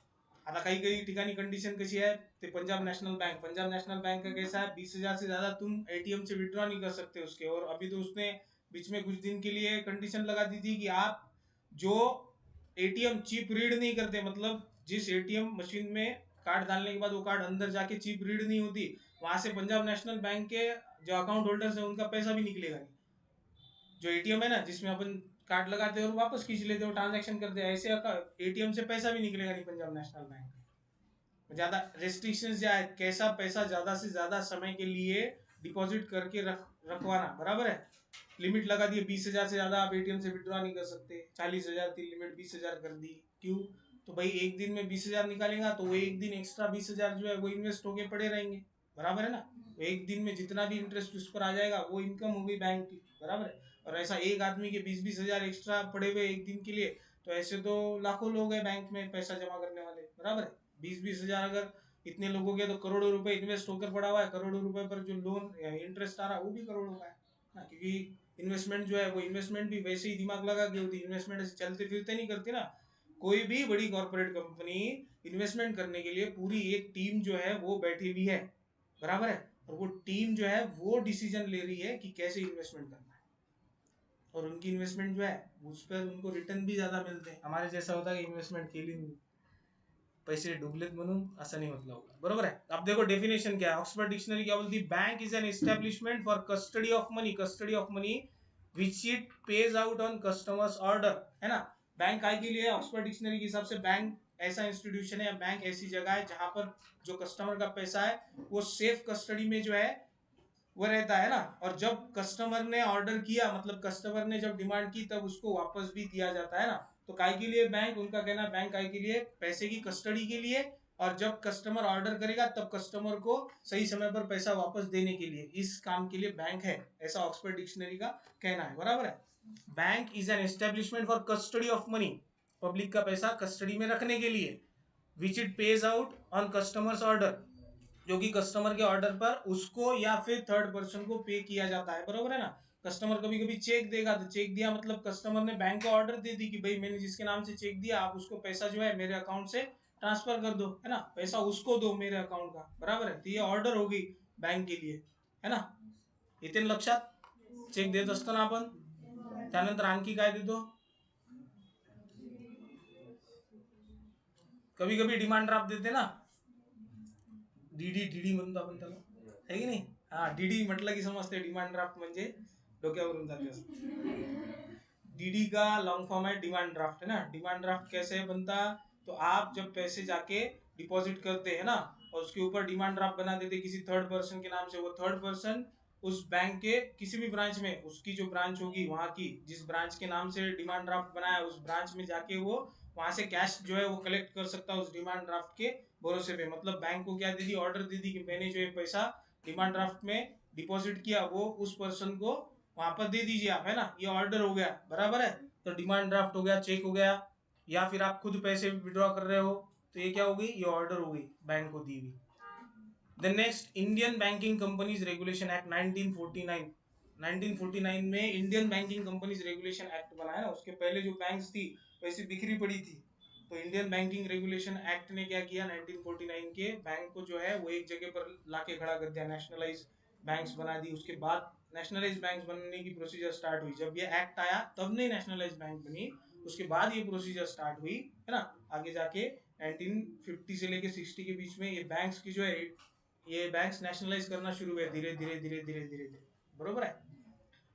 आता काही काही ठिकाणी कंडिशन कशी है, ते पंजाब नेशनल बैंक का कैसा है, 20,000 से ज्यादा तुम एटीएम से विड्रॉ नहीं कर सकते उसके. और अभी तो उसने बीच में कुछ दिन के लिए कंडीशन लगा दी थी कि आप जो एटीएम चिप रीड नहीं करते, मतलब जिस एटीएम मशीन में कार्ड डालने के बाद वो कार्ड अंदर जाके चिप रीड नहीं होती, वहां से पंजाब नेशनल बैंक के जो अकाउंट होल्डर्स है उनका पैसा भी निकलेगा नहीं. जो एटीएम है ना, जिसमें अपन कार्ड लगाते हैं और वापस खींच लेते हो, ट्रांजैक्शन करते हैं, ऐसे एटीएम से पैसा भी निकलेगा नहीं पंजाब नेशनल बैंक. ज्यादा रेस्ट्रिक्शंस क्या है, कैसा पैसा ज्यादा से ज्यादा समय के लिए डिपॉजिट करके रखवाना, बराबर है. लिमिट लगा दी 20,000 से ज्यादा आप एटीएम से विड्रॉ नहीं कर सकते. 40,000 थी लिमिट, 20,000 कर दी. क्यों, तो भाई एक दिन में 20,000 निकालेगा तो वो एक दिन एक्स्ट्रा 20,000 जो है वो इन्वेस्ट होके पड़े रहेंगे, बराबर है ना. एक दिन में जितना भी इंटरेस्ट उस पर आ जाएगा वो इनकम होगी बैंक की, बराबर है. और ऐसा एक आदमी के 20,000 एक्स्ट्रा पड़े हुए एक दिन के लिए, तो ऐसे तो लाखों लोग हैं बैंक में पैसा जमा करने वाले, बराबर है. 20,000 अगर इतने लोगों के, तो करोड़ों रुपए इन्वेस्ट होकर पड़ा हुआ है. करोड़ों रुपए पर जो लोन इंटरेस्ट आ रहा है वो भी करोड़ों का है ना. क्योंकि इन्वेस्टमेंट जो है वो इन्वेस्टमेंट भी वैसे ही दिमाग लगा के होती है. इन्वेस्टमेंट ऐसे चलते फिरते नहीं करती ना. कोई भी बड़ी कॉर्पोरेट कंपनी इन्वेस्टमेंट करने के लिए पूरी एक टीम जो है वो बैठी हुई है, बराबर है. और वो टीम जो है वो डिसीजन ले रही है कि कैसे इन्वेस्टमेंट करना है. और उनकी इन्वेस्टमेंट जो है उस पर उनको रिटर्न भी ज्यादा मिलते हैं. हमारे जैसा होता है कि इन्वेस्टमेंट केली, पैसे डुबलेत म्हणून असं नाही होत लवकर, बरोबर आहे. अब देखो डेफिनेशन क्या है, ऑक्सफर्ड डिक्शनरी क्या बोलती है, bank is an establishment for custody of money which it pays out on customers order, है ना. बैंक काय के लिए, ऑक्सफर्ड डिक्शनरी के हिसाब से बैंक ऐसा इंस्टीट्यूशन है, बैंक ऐसी जगह है जहां पर जो कस्टमर का पैसा है वो सेफ कस्टडी में जो है वो रहता है ना. और जब कस्टमर ने ऑर्डर किया, मतलब कस्टमर ने जब डिमांड की, तब उसको वापस भी दिया जाता है ना. तो काय के लिए बैंक, उनका कहना बैंक काय के लिए, पैसे की कस्टडी के लिए. और जब कस्टमर ऑर्डर करेगा तब कस्टमर को सही समय पर पैसा वापस देने के लिए, इस काम के लिए बैंक है, ऐसा ऑक्सफोर्ड डिक्शनरी का कहना है, बराबर है. Bank is an establishment for custody of money, public का पैसा कस्टडी में रखने के लिए, which it pays out on customers order, जो कि कस्टमर के ऑर्डर पर उसको या फिर थर्ड पर्सन को पे किया जाता है, बरोबर है ना। कस्टमर कभी कभी चेक देगा, तो चेक दिया मतलब कस्टमर ने बैंक को ऑर्डर दे दी कि भाई मैंने जिसके नाम से चेक दिया आप उसको पैसा जो है मेरे अकाउंट से ट्रांसफर कर दो, है ना, पैसा उसको दो मेरे अकाउंट का, बराबर है। तो ये ऑर्डर होगी बैंक के लिए, है ना। इथे लक्षात चेक देत असताना आपण त्यानंतर आणखी काय देतो, कभी कभी डिमांड ड्राफ्ट देते ना, डीडी डीडी म्हणतो आपण त्याला, आहे की नाही। हा, डीडी म्हटलं की समजते डिमांड ड्राफ्ट म्हणजे डोक्यावरून जाते असं। डीडी का लॉन्ग फॉर्म है डिमांड ड्राफ्ट, है ना। डिमांड ड्राफ्ट कैसे बनता, तो आप जब पैसे जाके डिपॉजिट करते हैं ना और उसके ऊपर डिमांड ड्राफ्ट बना देते किसी थर्ड पर्सन के नाम से, वो थर्ड पर्सन उस बैंक के किसी भी ब्रांच में, उसकी जो ब्रांच होगी वहां की, जिस ब्रांच के नाम से डिमांड ड्राफ्ट बनाया उस ब्रांच में जाके वो वहां से कैश जो है वो कलेक्ट कर सकता है उस डिमांड ड्राफ्ट के भरोसे पे। मतलब बैंक को क्या दे दी, ऑर्डर दे दी कि मैंने जो है पैसा डिमांड ड्राफ्ट में डिपॉजिट किया वो उस पर्सन को वहां पर दे दीजिए आप, है ना। ये ऑर्डर हो गया, बराबर है। तो डिमांड ड्राफ्ट हो गया, चेक हो गया, या फिर आप खुद पैसे विड्रॉ कर रहे हो तो ये क्या होगी, ये ऑर्डर हो गई बैंक को दी हुई। The next Indian banking companies regulation act 1949। 1949 में Indian banking companies regulation act बना है ना। उसके पहले जो बैंक्स थी वैसी बिखरी पड़ी थी, तो इंडियन बैंकिंग रेगुलेशन एक्ट ने क्या किया, 1949 के बैंक को जो है वो एक जगह पर लाके खड़ा कर दिया, नेशनलाइज बैंक्स बना दी। उसके बाद नेशनलाइज बैंक बनने की प्रोसीजर स्टार्ट हुई। जब ये एक्ट आया तब नहीं नेशनलाइज बैंक बनी, उसके बाद ये प्रोसीजर स्टार्ट हुई, है ना। आगे जाके 1950 से लेके 60 के बीच में ये बैंक्स की जो है ये बैंक्स नेशनलाइज करना शुरू हुए धीरे धीरे धीरे धीरे धीरे धीरे, बरोबर है।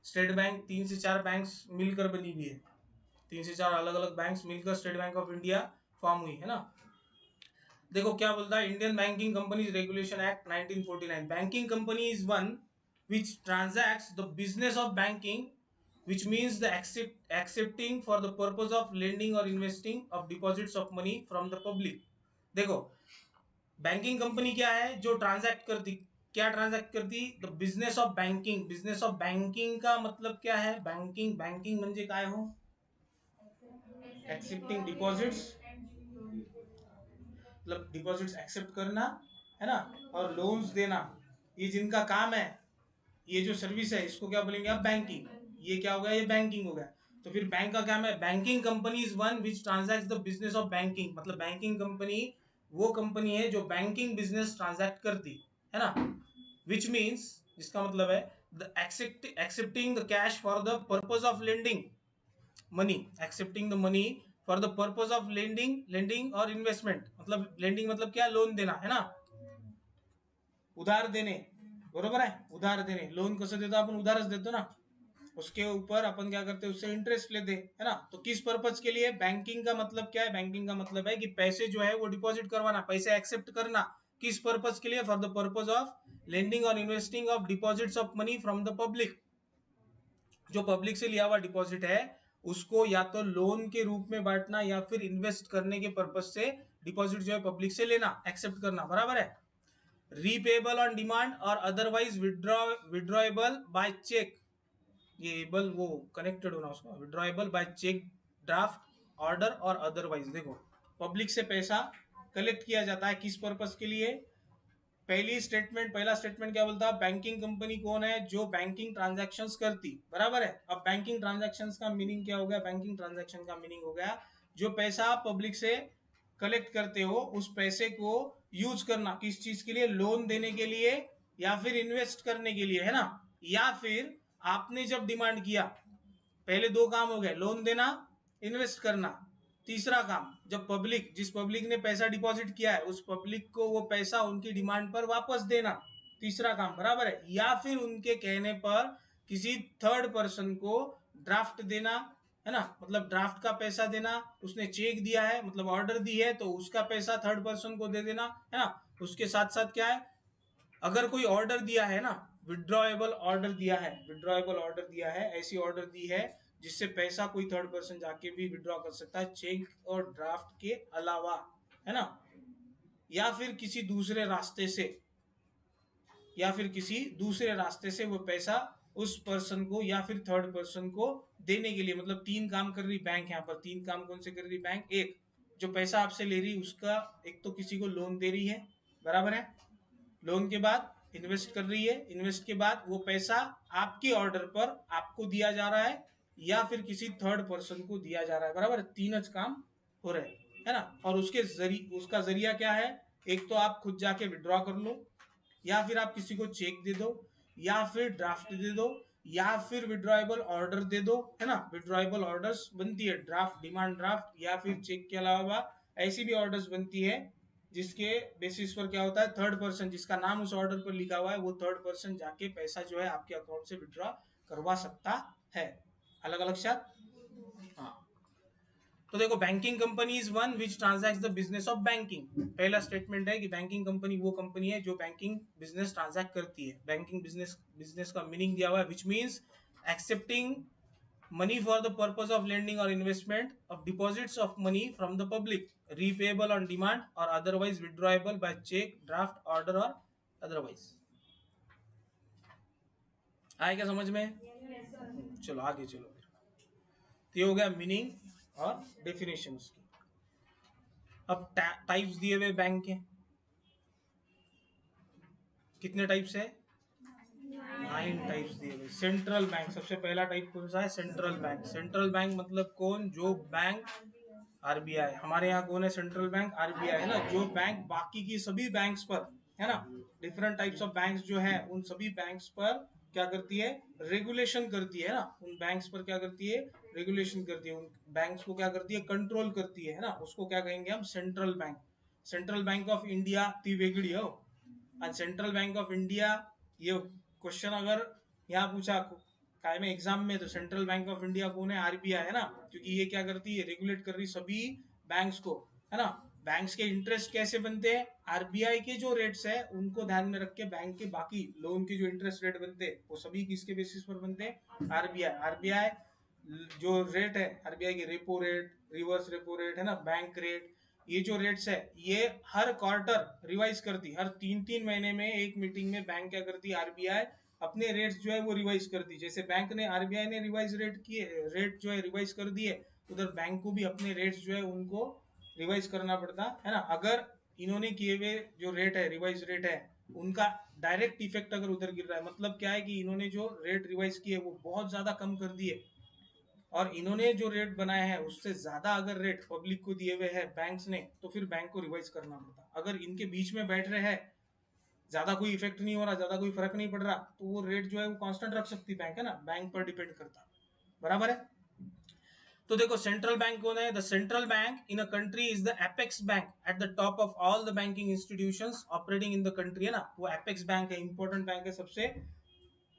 स्टेट बैंक 3 से 4 बैंक्स मिलकर बनी हुई है, 3 से 4 अलग अलग बैंक्स मिलकर state bank of India form हुई, है ना। देखो क्या बोलता है Indian banking companies regulation act 1949। Banking company is one which transacts the business of banking, which means the accepting for the purpose of lending or investing of deposits of money from the public। देखो banking company क्या है, जो transact करती, क्या transact करती, the business of banking. Business of banking का मतलब क्या है, बैंकिंग बैंकिंग म्हणजे काय हो, एक्सेप्टिंग डिपॉजिट्स, मतलब डिपॉजिट्स एक्सेप्ट करना, है ना, और लोन्स देना, ये जिनका काम है, ये जो सर्विस है इसको क्या बोलेंगे आप, बैंकिंग। ये क्या हो गया, ये बैंकिंग हो गया। तो फिर बैंक का काम है, banking company is one which transact the business of banking. मतलब बैंकिंग कंपनी वो कंपनी है जो बैंकिंग बिजनेस ट्रांजैक्ट करती है ना। विच मीन्स, जिसका मतलब है the accepting the cash for the purpose of lending money, accepting the money for the purpose of lending, lending और इन्वेस्टमेंट। मतलब लेंडिंग मतलब क्या, लोन देना, है ना, उधार देने, बरोबर है, उधार देने। लोन कसं देतो आपण, उधारच देतो ना, उसके ऊपर अपन क्या करते हैं, उससे इंटरेस्ट लेते, है ना। तो किस पर्पज के लिए, बैंकिंग का मतलब क्या है, बैंकिंग का मतलब है कि पैसे जो है वो डिपॉजिट करवाना, पैसे एक्सेप्ट करना, किस पर्पज के लिए, for the purpose of lending और investing of deposits of money from the public. जो पब्लिक से लिया हुआ डिपॉजिट है उसको या तो लोन के रूप में बांटना या फिर इन्वेस्ट करने के पर्पज से डिपॉजिट जो है पब्लिक से लेना, एक्सेप्ट करना, बराबर है। रीपेबल ऑन डिमांड और अदरवाइज विड्रॉएबल बाय चेक, ये एबल वो कनेक्टेड होना उसका, withdrawable by cheque, draft, order और अदरवाइज। देखो पब्लिक से पैसा कलेक्ट किया जाता है किस पर्पस के लिए, पहला स्टेटमेंट क्या बोलता है, बैंकिंग कंपनी कौन है, जो बैंकिंग ट्रांजैक्शंस करती, बराबर है। अब बैंकिंग ट्रांजैक्शंस का मीनिंग क्या हो गया, बैंकिंग ट्रांजैक्शन का मीनिंग हो गया जो पैसा आप पब्लिक से कलेक्ट करते हो उस पैसे को यूज करना किस चीज के लिए, लोन देने के लिए या फिर इन्वेस्ट करने के लिए, है ना। या फिर आपने जब डिमांड किया, पहले दो काम हो गए, लोन देना, इन्वेस्ट करना। तीसरा काम, जब पब्लिक, जिस पब्लिक ने पैसा डिपॉजिट किया है उस पब्लिक को वो पैसा उनकी डिमांड पर वापस देना, तीसरा काम, बराबर है। या फिर उनके कहने पर किसी थर्ड पर्सन को ड्राफ्ट देना, है ना, मतलब ड्राफ्ट का पैसा देना, उसने चेक दिया है मतलब ऑर्डर दी है तो उसका पैसा थर्ड पर्सन को दे देना, है ना। उसके साथ साथ क्या है, अगर कोई ऑर्डर दिया है ना, विड्रॉएबल ऑर्डर दिया है, विड्रॉएबल ऑर्डर दिया है, ऐसी ऑर्डर दी है जिससे पैसा कोई थर्ड पर्सन जाके भी विड्रॉ कर सकता है चेक और ड्राफ्ट के अलावा, है ना। या फिर किसी दूसरे रास्ते से, या फिर किसी दूसरे रास्ते से वो पैसा उस पर्सन को या फिर थर्ड पर्सन को देने के लिए, मतलब तीन काम कर रही बैंक, यहाँ पर तीन काम कौन से कर रही बैंक, एक जो पैसा आपसे ले रही उसका, एक तो किसी को लोन दे रही है, बराबर है, लोन के बाद इन्वेस्ट कर रही है, इन्वेस्ट के बाद वो पैसा आपके ऑर्डर पर आपको दिया जा रहा है या फिर किसी थर्ड पर्सन को दिया जा रहा है, बराबर, तीन काम हो रहे हैं, है ना। और उसका जरिया क्या है, एक तो आप खुद जाके विड्रॉ कर लो, या फिर आप किसी को चेक दे दो, या फिर ड्राफ्ट दे दो, या फिर विड्रॉएबल ऑर्डर दे दो, है ना। विड्रॉएबल ऑर्डर्स बनती है, ड्राफ्ट, डिमांड ड्राफ्ट, या फिर चेक के अलावा ऐसी भी ऑर्डर्स बनती है जिसके बेसिस पर क्या होता है, थर्ड पर्सन जिसका नाम उस ऑर्डर पर लिखा हुआ है वो थर्ड पर्सन जाके पैसा जो है आपके अकाउंट से विड्रॉ करवा सकता है। अलग अलग शायद, हाँ। तो देखो, banking company is one which transacts the business of banking. पहला स्टेटमेंट है कि बैंकिंग कंपनी वो कंपनी है जो बैंकिंग बिजनेस ट्रांजैक्ट करती है। बैंकिंग बिजनेस, बिजनेस का मीनिंग दिया हुआ है, which means accepting money for the purpose of lending or investment of deposits of money from the public, repayable on demand or otherwise withdrawable by check, draft, order or otherwise। आए क्या समझ में? चलो आगे चलो। तो ये हो गया मीनिंग और डेफिनेशन उसकी। अब टाइप्स दिए हुए बैंक के, कितने टाइप्स है? 9 टाइप्स दिए हुए। सेंट्रल बैंक, सबसे पहला टाइप कौन सा है? Central bank. सेंट्रल बैंक मतलब कौन? जो बैंक, आरबीआई, हमारे यहाँ कौन है? सेंट्रल बैंक, आरबीआई, है ना। जो बैंक बाकी की सभी बैंक्स पर, है ना, डिफरेंट टाइप्स ऑफ बैंक्स जो है उन सभी बैंक्स पर क्या करती है? रेगुलेशन करती है ना। उन बैंक्स पर क्या करती है? रेगुलेशन करती है। उन बैंक्स को क्या करती है? कंट्रोल करती है ना। उसको क्या कहेंगे हम? Central bank. Central bank of India ती वेगड़ी हो, और सेंट्रल बैंक ऑफ इंडिया, ये क्वेश्चन अगर यहाँ पूछा काय में एग्जाम में, तो सेंट्रल बैंक ऑफ इंडिया कौन है? आरबीआई, है ना। क्योंकि ये क्या करती है? रेगुलेट कर रही सभी बैंक्स को, है ना। बैंक्स के इंटरेस्ट कैसे बनते हैं? आरबीआई के जो रेट्स है उनको ध्यान में रख के बैंक के बाकी लोन के जो इंटरेस्ट रेट बनते हैं वो सभी किसके बेसिस पर बनते हैं? आरबीआई। आरबीआई जो रेट है, आरबीआई के repo rate, reverse repo rate, है ना, बैंक रेट, ये जो रेट्स है ये हर क्वार्टर रिवाइज करती, हर 3-3 महीने में एक मीटिंग में बैंक क्या करती है? आरबीआई अपने रेट्स जो है वो रिवाइज करती। जैसे बैंक ने, आरबीआई ने रिवाइज रेट किए, रेट जो है रिवाइज कर दिए, उधर बैंक को भी अपने रेट्स जो है उनको रिवाइज करना पड़ता है ना। अगर इन्होंने किए हुए जो रेट है, रिवाइज रेट है, उनका डायरेक्ट इफेक्ट अगर उधर गिर रहा है, मतलब क्या है कि इन्होंने जो रेट रिवाइज किए वो बहुत ज्यादा कम कर दिए, और इन्होंने जो रेट बनाए हैं उससे ज्यादा अगर रेट पब्लिक को दिए हुए हैं बैंक्स ने, तो फिर बैंक को रिवाइज करना पड़ता। अगर इनके बीच में बैठ रहे हैं, ज्यादा कोई इफेक्ट नहीं हो रहा, ज्यादा कोई फर्क नहीं पड़ रहा, तो वो रेट जो है वो कांस्टेंट रख सकती बैंक, है ना। बैंक पर डिपेंड करता, बराबर है। तो देखो, सेंट्रल बैंक कौन है? The central bank in a country is the apex bank at the top of all the banking institutions operating in the country, है ना। वो एपेक्स बैंक है, इंपॉर्टेंट बैंक है, सबसे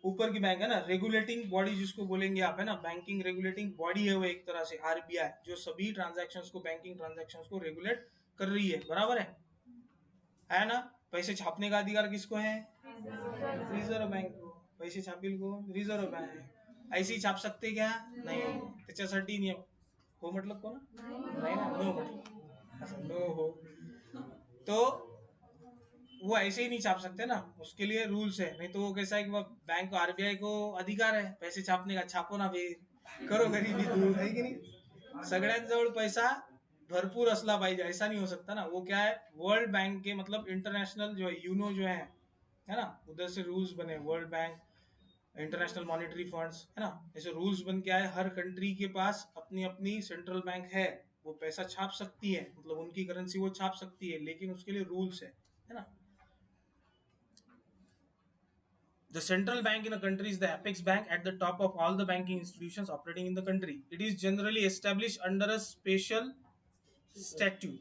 ऊपर की बैंक है ना। रेगुलेटिंग बॉडी जिसको बोलेंगे आप, है ना, बैंकिंग रेगुलेटिंग बॉडी है वो एक तरह से आरबीआई, जो सभी ट्रांजैक्शंस को, बैंकिंग ट्रांजैक्शंस को रेगुलेट कर रही है, बराबर है ना। पैसे छापने का अधिकार किसको है? रिजर्व बैंक को। पैसे छापील को रिजर्व बैंक। ऐसे ही छाप सकते क्या? नाही, त्याच्यासाठी नियम हो म्हटलं कोण? नाही ना, नो म्हटलं, असं नो हो, तो वो ऐसे ही नहीं छाप सकते ना, उसके लिए रूल्स है। नहीं तो वो कैसा है कि वो बैंक को, आरबीआई को अधिकार है पैसे छापने का, छापो ना बे, करो गरीबी दूर, है की नाही? सगळ्यांजवळ पैसा भरपूर असला पाहिजे, ऐसा नहीं हो सकता ना। वो क्या है, वर्ल्ड बैंक के, मतलब इंटरनेशनल जो है, यूनो जो है ना, उधर से रूल्स बने, world bank, international monetary funds, है ना, ऐसे रूल्स बन के आए। हर कंट्री के पास अपनी अपनी सेंट्रल बैंक है, वो पैसा छाप सकती है, मतलब उनकी करेंसी वो छाप सकती है, लेकिन उसके लिए रूल्स है ना। The central bank in a country is the apex bank at the top of all the banking institutions operating in the country. It is generally established under a special statute,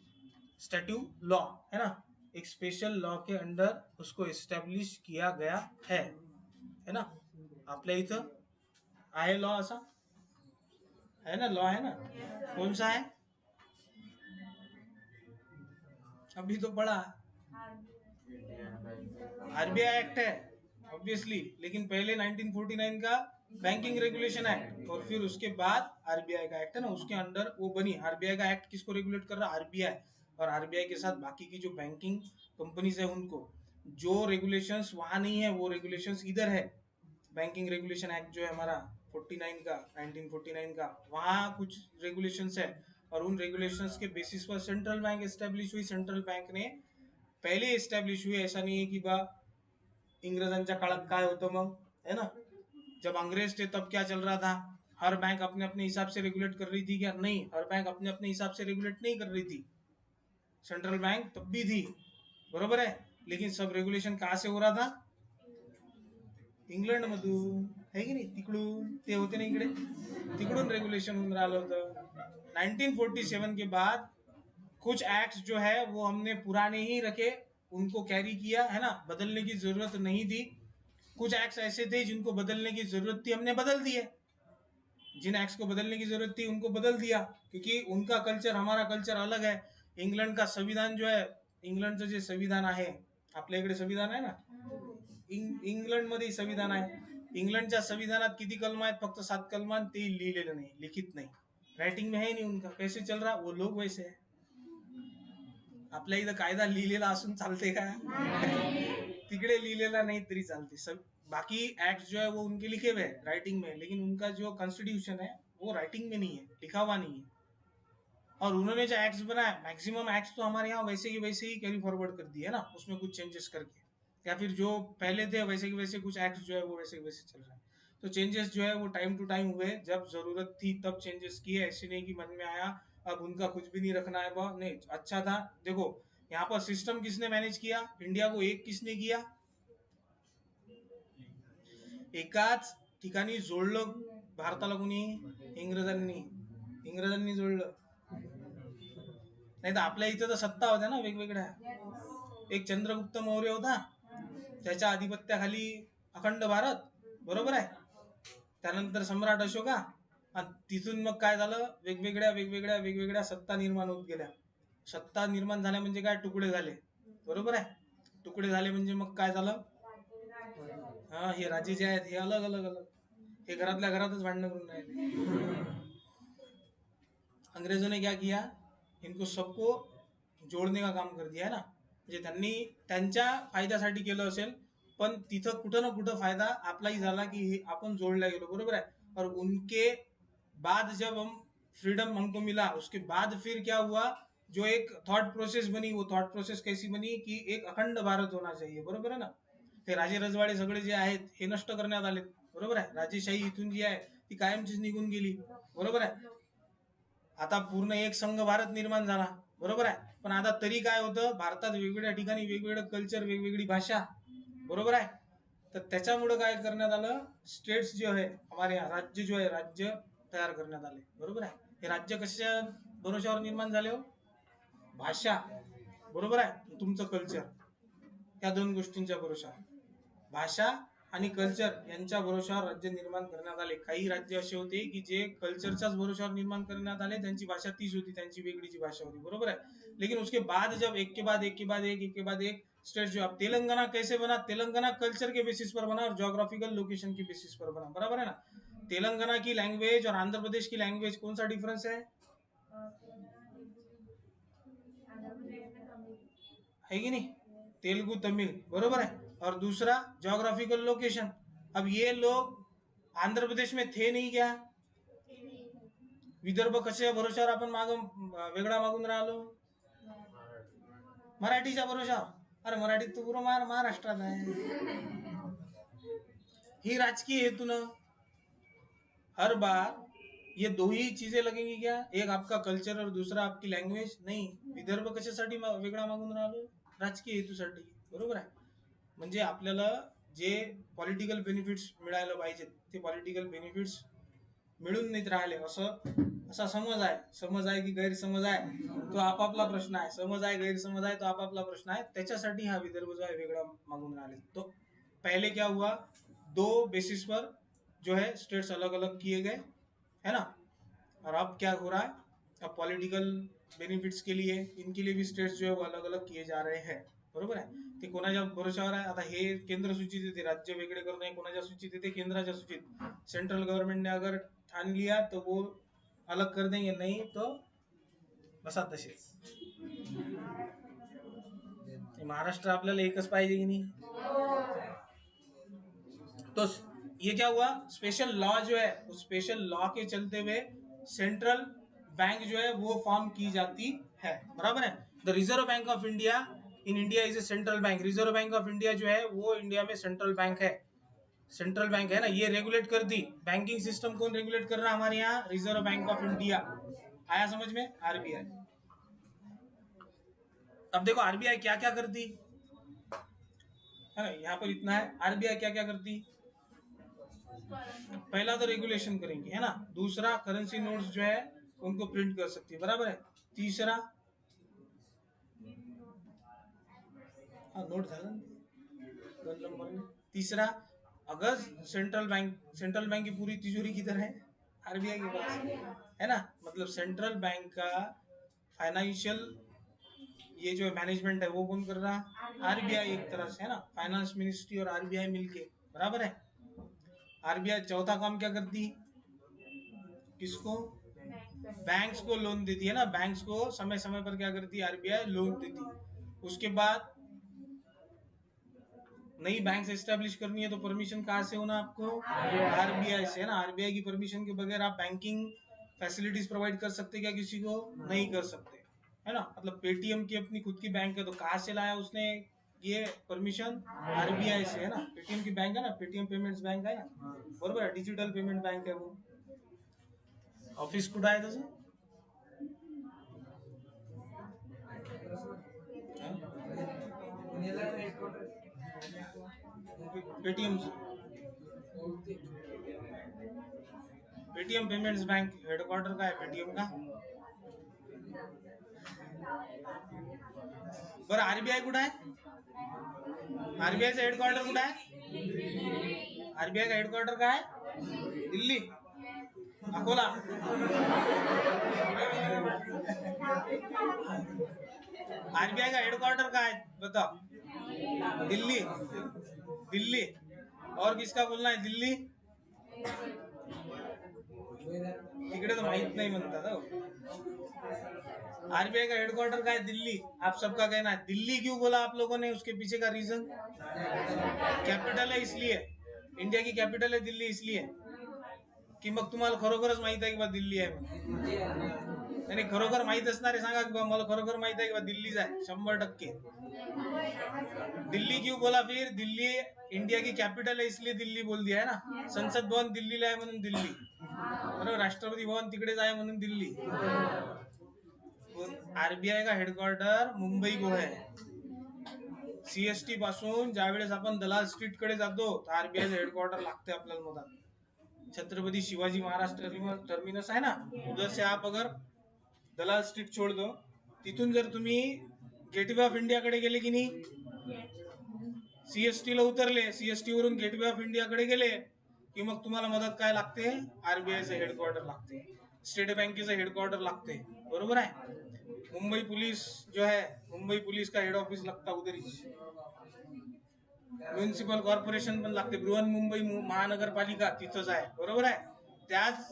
law, है ना। एक special law के under उसको establish किया गया है ना। आपल्या इथं आहे लॉ असा, है ना, लॉ है ना। कौन सा है? अभी तो पढ़ा, आरबीआई एक्ट है ऑब्वियसली, लेकिन पहले 1949 का बैंकिंग रेगुलेशन एक्ट, और फिर उसके बाद आरबीआई का एक्ट, है ना, उसके अंडर वो बनी। आरबीआई का एक्ट किसको रेगुलेट कर रहा है? आरबीआई, और आरबीआई के साथ बाकी की जो बैंकिंग कंपनीज है उनको, जो रेगुलेशंस वहां नहीं है वो रेगुलेशंस इधर है। बैंकिंग रेगुलेशन एक्ट जो है हमारा 49 का, 1949 का, वहाँ कुछ रेगुलेशंस है, और उन रेगुलेशंस के बेसिस पर सेंट्रल बैंक एस्टेब्लिश हुई। सेंट्रल बैंक ने पहिले एस्टॅब्लिश हुई, ऐसा नहीं है कि बा इंग्रजांच्या काळात काय होतं मग, है ना, जब अंग्रेज थे तब क्या चल रहा था, हर बैंक अपने अपने हिसाब से रेगुलेट कर रही थी क्या, नहीं, हर बैंक अपने अपने हिसाब से रेगुलेट नहीं कर रही थी, सेंट्रल बैंक तब भी थी, बरोबर है, लेकिन सब रेगुलेशन कहाँ से हो रहा था, इंग्लंड मधून, है की नाही, तिकडून ते होते ना इकडे, तिकडून रेगुलेशन होऊन राहिलं होतं. 1947 के बाद कुछ एक्ट्स जो है वो हमने पुराने ही रखे, उनको कैरी किया, है ना, बदलने की जरूरत नहीं थी. कुछ एक्ट्स ऐसे थे जिनको बदलने की जरूरत थी, हमने बदल दिए, जिन एक्ट्स को बदलने की जरूरत थी उनको बदल दिया, क्योंकि उनका कल्चर हमारा कल्चर अलग है. इंग्लंड का संविधान जो है, इंग्लंडचं जे संविधान आहे, आपल्या इकडे संविधान आहे ना, इंग्लंड मध्ये संविधान आहे, इंग्लंडच्या संविधानात किती कलम आहेत, फक्त 7 कलम, ते लिहिलेलं नाही, लिखित नाही, राइटिंग में है नहीं उनका, कैसे चल रहा, वो लोग वैसे है. आपल्या इथं कायदा लिहिलेला असून चालते का, तिकडे लिहिलेला नहीं तरी चालते. सब बाकी एक्ट जो है वो उनके लिखे हुए हैं राइटिंग में, लेकिन उनका जो कॉन्स्टिट्यूशन है वो राइटिंग में नहीं है, लिखा हुआ नहीं है. और उन्होंने जो एक्ट्स बनाया, मैक्सिमम एक्ट्स तो हमारे यहाँ वैसे ही कैरी फॉरवर्ड कर दिए है ना, उसमें कुछ चेंजेस करके, या फिर जो पहले थे वैसे के वैसे कुछ एक्ट्स जो है वो वैसे के वैसे चल रहा है. तो चेंजेस जो है वो टाइम टू टाइम हुए, जब जरूरत थी तब चेंजेस किए, ऐसे नहीं कि मन में आया अब उनका कुछ भी नहीं रखना है, वह नहीं, अच्छा था. देखो यहाँ पर सिस्टम किसने मैनेज किया, इंडिया को एक किसने किया, एकाच ठिकाणी जोडलं भारताला, कोणी, इंग्रजांनी जोडलं. नाही तर आपल्या इथं तर सत्ता होत्या ना वेगवेगळ्या, एक चंद्रगुप्त मौर्य होता, त्याच्या आधिपत्याखाली अखंड भारत, बरोबर आहे, त्यानंतर सम्राट अशोका, आणि तिथून मग काय झालं, वेगवेगळ्या सत्ता निर्माण होत गेल्या. सत्ता निर्माण झाल्या म्हणजे काय, तुकडे झाले, बरोबर आहे, तुकडे झाले म्हणजे मग काय झालं, हा, हे राज्य जे आहेत हे अलग अलग अलग, हे घरातल्या घरातच भांडणं करून राहिले. अंग्रेजों ने क्या किया, इनको सबको जोडणे का काम कर दिया है ना, म्हणजे त्यांनी त्यांच्या फायद्यासाठी केलं असेल, पण तिथं कुठं ना कुठं फायदा आपलाही झाला की आपण जोडला गेलो, बरोबर है. और उनके बाद जब हम फ्रीडम हमको मिला, उसके बाद फिर क्या हुआ, जो एक थॉट प्रोसेस बनी, वो थॉट प्रोसेस कैसी बनी की एक अखंड भारत होना चाहिए, बरोबर आहे ना. हे राजे रजवाडे सगळे जे आहेत हे नष्ट करण्यात आले, बरोबर आहे, राजेशाही इथून जी आहे ती कायमचीच निघून गेली, बरोबर आहे. आता पूर्ण एक संघ भारत निर्माण झाला, बरोबर आहे, पण आता तरी काय होतं, भारतात वेगवेगळ्या ठिकाणी वेगवेगळं कल्चर, वेगवेगळी भाषा, बरोबर आहे. तर त्याच्यामुळे काय करण्यात आलं, स्टेट्स जो आहे हमारे यहाँ, राज्य जो आहे, राज्य तयार करण्यात आले, बरोबर आहे. हे राज्य कशा भरोशावर निर्माण झाले हो, भाषा, बरोबर आहे, तुमचं कल्चर, या दोन गोष्टींच्या भरोशा, भाषा आणि कल्चर यांच्या भरोशावर राज्य निर्माण करण्यात आले. काही राज्य असे होते की जे कल्चरच्याच भरोशावर निर्माण करण्यात आले, त्यांची भाषा तीच होती, त्यांची वेगळीची भाषा होती, बरोबर आहे. लेकिन उसके बाद जब एक के बाद एक स्टेट जो, अब तेलंगाना कैसे बना, तेलंगाना कल्चर के बेसिस पर बना और जोग्राफिकल लोकेशन के बेसिस पर बना, बराबर है ना. तेलंगाना की लैंग्वेज और आंध्र प्रदेश की लैंग्वेज, कौन सा डिफरेंस है कि नहीं, तेलुगु तमिल, बरोबर है. और दूसरा जोग्राफिकल लोकेशन, अब ये लोग आंध्र प्रदेश में थे नहीं क्या, विदर्भ कशा भरोशावर आपण वेगळा मागून राहिलो, मराठीच्या भरोशावर. अरे मराठीत तो पूर्ण महाराष्ट्रात आहे. ही राजकीय हेतु न हर बार ये दो ही चीजें लगेंगी क्या, एक आपका कल्चर और दूसरा आपकी लँग्वेज, नाही, विदर्भ कशासाठी वेगळा मागून राहिलो, राजकीय हेतूसाठी, बरोबर आहे. म्हणजे आपल्याला जे पॉलिटिकल बेनिफिट्स मिळायला पाहिजेत ते पॉलिटिकल बेनिफिट्स मिळून नाहीत राहिले, असा समज आहे की गैरसमज आहे, तो आपापला प्रश्न आहे, समज आहे गैरसमज आहे तो आपापला प्रश्न आहे, त्याच्यासाठी हा विदर्भ जो आहे वेगळा मागून राहिले. तो पहले क्या हुआ, दो बेसिस पर जो है स्टेट्स अलग अलग किए गए, है ना. और अब क्या हो रहा है, अब पॉलिटिकल बेनिफिट्स के लिए इनके लिए भी स्टेट्स जो है वो अलग अलग किए जा रहे हैं, बरोबर आहे. ते कोणाच्या भरोशावर आहे, आता हे केंद्र सूचित येते, राज्य वेगळे करणे कोणाच्या सूचित येते, केंद्राच्या सूचित. सेंट्रल गवर्नमेंट ने अगर ठान लिया तो वो अलग कर देंगे, नहीं तो बसा तसेच. महाराष्ट्र आपल्याला एकच पाहिजे की नाही. तो ये क्या हुआ, स्पेशल लॉ जो है, उस स्पेशल लॉ के चलते हुए सेंट्रल बैंक जो है वो फॉर्म की जाती है, बराबर है. The reserve bank of India in India is a central bank. Reserve bank of India जो है वो इंडिया में सेंट्रल बैंक है, सेंट्रल बैंक है ना, ये रेगुलेट कर दी। बैंकिंग सिस्टम कौन रेगुलेट कर रहा है हमारे यहाँ? Reserve bank of India. आया समझ में? आरबीआई। अब देखो आरबीआई क्या क्या करती है ना, यहाँ पर इतना है। आरबीआई क्या क्या करती? पहला तो रेगुलेशन करेंगे है ना, दूसरा करेंसी नोट्स जो है उनको प्रिंट कर सकती है, बराबर है। तीसरा नोट झाला ना 2 नंबर में। तीसरा, अगर सेंट्रल बैंक की पूरी तिजोरी किधर है? आरबीआई के पास है ना, मतलब सेंट्रल बैंक का फाइनेंशियल ये जो मैनेजमेंट है वो कौन कर रहा? आरबीआई एक तरह से है ना, फाइनेंस मिनिस्ट्री और आरबीआई मिलके, बराबर है। आरबीआई चौथा काम क्या करती? किसको? बैंक्स को लोन देती है ना, बैंक्स को समय समय पर क्या करती है? आरबीआई लोन देती। उसके बाद नई बैंक एस्टेब्लिश करनी है तो परमिशन कहाँ से होना आपको? आरबीआई से है ना। आरबीआई की परमिशन के बगैर आप बैंकिंग फैसिलिटीज प्रोवाइड कर सकते क्या किसी को? नहीं कर सकते है ना। मतलब पेटीएम की अपनी खुद की बैंक है तो कहाँ से लाया उसने ये परमिशन? आरबीआई से है ना। पेटीएम की बैंक है ना, पेटीएम पेमेंट्स बैंक है ना, बरोबर है, डिजिटल पेमेंट बैंक है वो। ऑफिस कुठं आहे तसं? Paytm Paytm payments bank headquarter का है पेटीएम का। बरं आरबीआई कुठं आहे? आरबीआईचा हेडक्वार्टर कुठं आहे? आरबीआई का हेडक्वार्टर काय आहे? दिल्ली, अकोला। आरबीआई का हेडक्वार्टर का है बताओ? दिल्ली, दिल्ली। और किसका बोलना है? दिल्ली। तिकडे तो माहित नहीं बनता था। आरबीआई का हेडक्वार्टर का है दिल्ली। आप सबका कहना है दिल्ली क्यों बोला आप लोगों ने? उसके पीछे का रीजन कैपिटल है इसलिए, इंडिया की कैपिटल है दिल्ली इसलिए। की मग तुम्हाला खरोखरच माहित आहे की बा दिल्ली आहे म्हणून? नाही खरोखर माहित असणारे सांगा की बा मला खरोखर माहित आहे की बा दिल्लीच आहे 100%। दिल्ली क्यों बोला फिर? दिल्ली इंडिया की कैपिटल है इसलिए दिल्ली बोल दिया है ना। संसद भवन दिल्लीला आहे म्हणून दिल्ली, बरोबर। राष्ट्रपति भवन तिकडेच आहे म्हणून दिल्ली। आरबीआई का हेडक्वार्टर मुंबई को है। सीएसटी पासून ज्यावेळेस आपण दलाल स्ट्रीट कडे जातो तर आरबीआई हेडक्वार्टर लागते आपल्याला मधात। छत्रपति शिवाजी महाराज टर्मिनस है ना, उधर से आप अगर दलाल स्ट्रीट छोड़ दो, तिथून जर तुम्ही गेटवे ऑफ इंडिया कडे गेले की नाही, सीएसटी ला उतरले, सीएसटी वरून गेटवे ऑफ इंडिया कडे गेले की मग तुम्हाला मदत काय लागते? आरबीआईचं हेडक्वार्टर लागते, स्टेट बँकेचं हेडक्वार्टर लागते, बरोबर आहे। मुंबई पुलिस जो है, मुंबई पुलिस का हेड ऑफिस लगता उधर ही। म्युनिसिपल कॉर्पोरेशन पण लागते, बृहन्मुंबई महानगरपालिका तिथंच आहे, बरोबर आहे। त्याच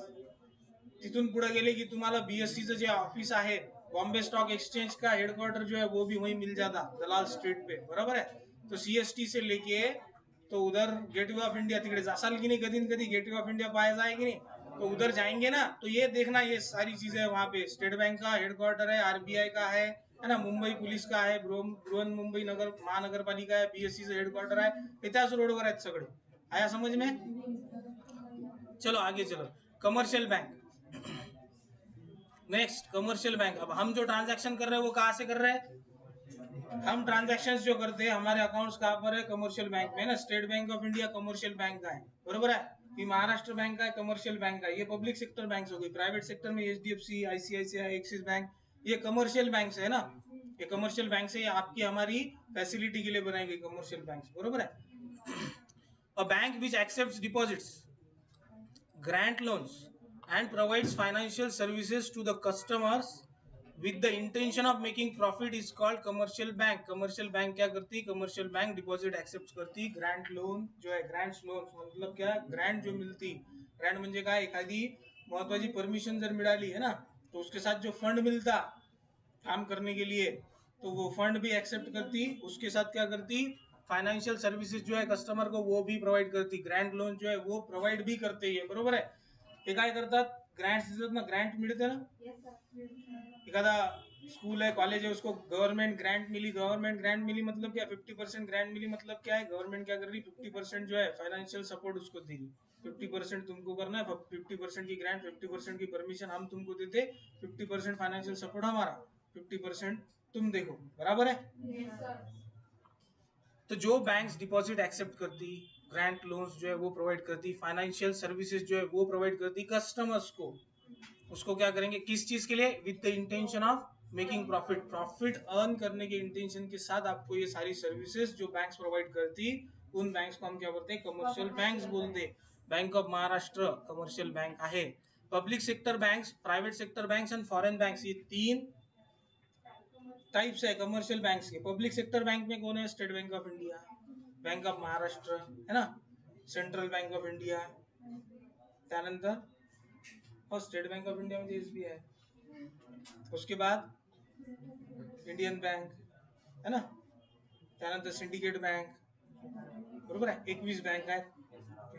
तिथून पुढे गेले की तुम्हाला बीएससी चं जे ऑफिस आहे, बॉम्बे स्टॉक एक्सचेंज का हेडक्वार्टर जो है वो भी वहीं मिल जाता, दलाल स्ट्रीट पे, बराबर है। तो सीएसटी से लेके तो उधर गेटवे ऑफ इंडिया तिकडे जासाल की नाही कधी न कधी, गेटवे ऑफ इंडिया पाया जाए की नहीं, तो उधर जाएंगे ना तो ये देखना ये सारी चीजें वहाँ पे स्टेट बैंक का हेडक्वार्टर है, आरबीआई का है ना, मुंबई पुलिस का है, बृहन मुंबई नगर महानगरपालिका है, बीएससी चं हेडक्वार्टर आहे, हे त्याच रोडवर आहेत सगळे। आया समझ में? चलो आगे चलो। Commercial bank, next commercial bank. अब हम जो ट्रांजैक्शन कर रहे हैं वो कहाँ से कर रहे हैं? हम ट्रांजैक्शंस जो करते हैं हमारे अकाउंट्स कहाँ पर है? कमर्शियल बैंक में ना। State bank of India commercial bank का है, बरोबर है। ये महाराष्ट्र बैंक का है, कमर्शियल बैंक का है। ये पब्लिक सेक्टर बैंक हो गई। प्राइवेट सेक्टर में एचडीएफसी, आईसीआईसीआई, एक्सिस बैंक, ये कमर्शियल बैंक है ना। ये कमर्शियल बैंक से आपकी हमारी फैसिलिटी के लिए बनाई गई कमर्शियल बैंक, बरोबर है। A bank which accepts deposits, grant loans and provides financial services to the customers with the intention of making profit is called commercial bank। commercial bank क्या करती? commercial bank डिपॉजिट एक्सेप्ट करती। Grant loan जो है, grants loan मतलब क्या? Grant जो मिलती, grant म्हणजे काय? एखादी महत्वाची परमिशन जर मिळाली है ना तो उसके साथ जो फंड मिलता काम करने के लिए, तो वो फंड भी एक्सेप्ट करती। उसके साथ क्या करती? फाइनेंशियल सर्विसेज जो है कस्टमर को वो भी प्रोवाइड करती। ग्रैंड लोन जो है वो प्रोवाइड भी करते हैं, बरोबर है। हे काय करतात? ग्रँट्स देतात ना, ग्रँट मिळते ना. एखादा स्कूल है, कॉलेज है, उसको गवर्नमेंट ग्रांट मिली मतलब क्या, 50% ग्रांट मिली मतलब क्या है, गवर्नमेंट क्या कर रही, 50% जो है फाइनेंशियल सपोर्ट उसको दे रही. 50% तुमको करना है, 50% की ग्रांट, 50% की परमिशन हम तुमको देते, 50% फाइनेंशियल सपोर्ट हमारा, 50% तुम देखो. बराबर है. तो जो बैंक्स डिपॉजिट एक्सेप्ट करती, ग्रांट लोन्स जो है वो प्रोवाइड करती, फाइनेंशियल सर्विसेज जो है वो प्रोवाइड करती कस्टमर्स को, उसको क्या करेंगे, किस चीज के लिए, with the intention of making profit, profit earn करने के इंटेंशन के साथ आपको ये सारी सर्विसेज जो बैंक्स प्रोवाइड करती, उन बैंक्स को हम क्या बोलते हैं, कमर्शियल बैंक्स बोलते. Bank of Maharashtra commercial bank आहे. Public sector banks, private sector banks and foreign banks, ये 3 टाइप्स है कमर्शियल बैंक्स के. पब्लिक सेक्टर बैंक में कौन है, state bank of India, bank of Maharashtra है ना, सेंट्रल बैंक ऑफ इंडिया, त्यानंतर और स्टेट बैंक ऑफ इंडिया मध्ये SBI आहे. उसके बाद इंडियन बैंक है ना, त्यानंतर सिंडिकेट बैंक, बरोबर आहे. 21 बैंक आहेत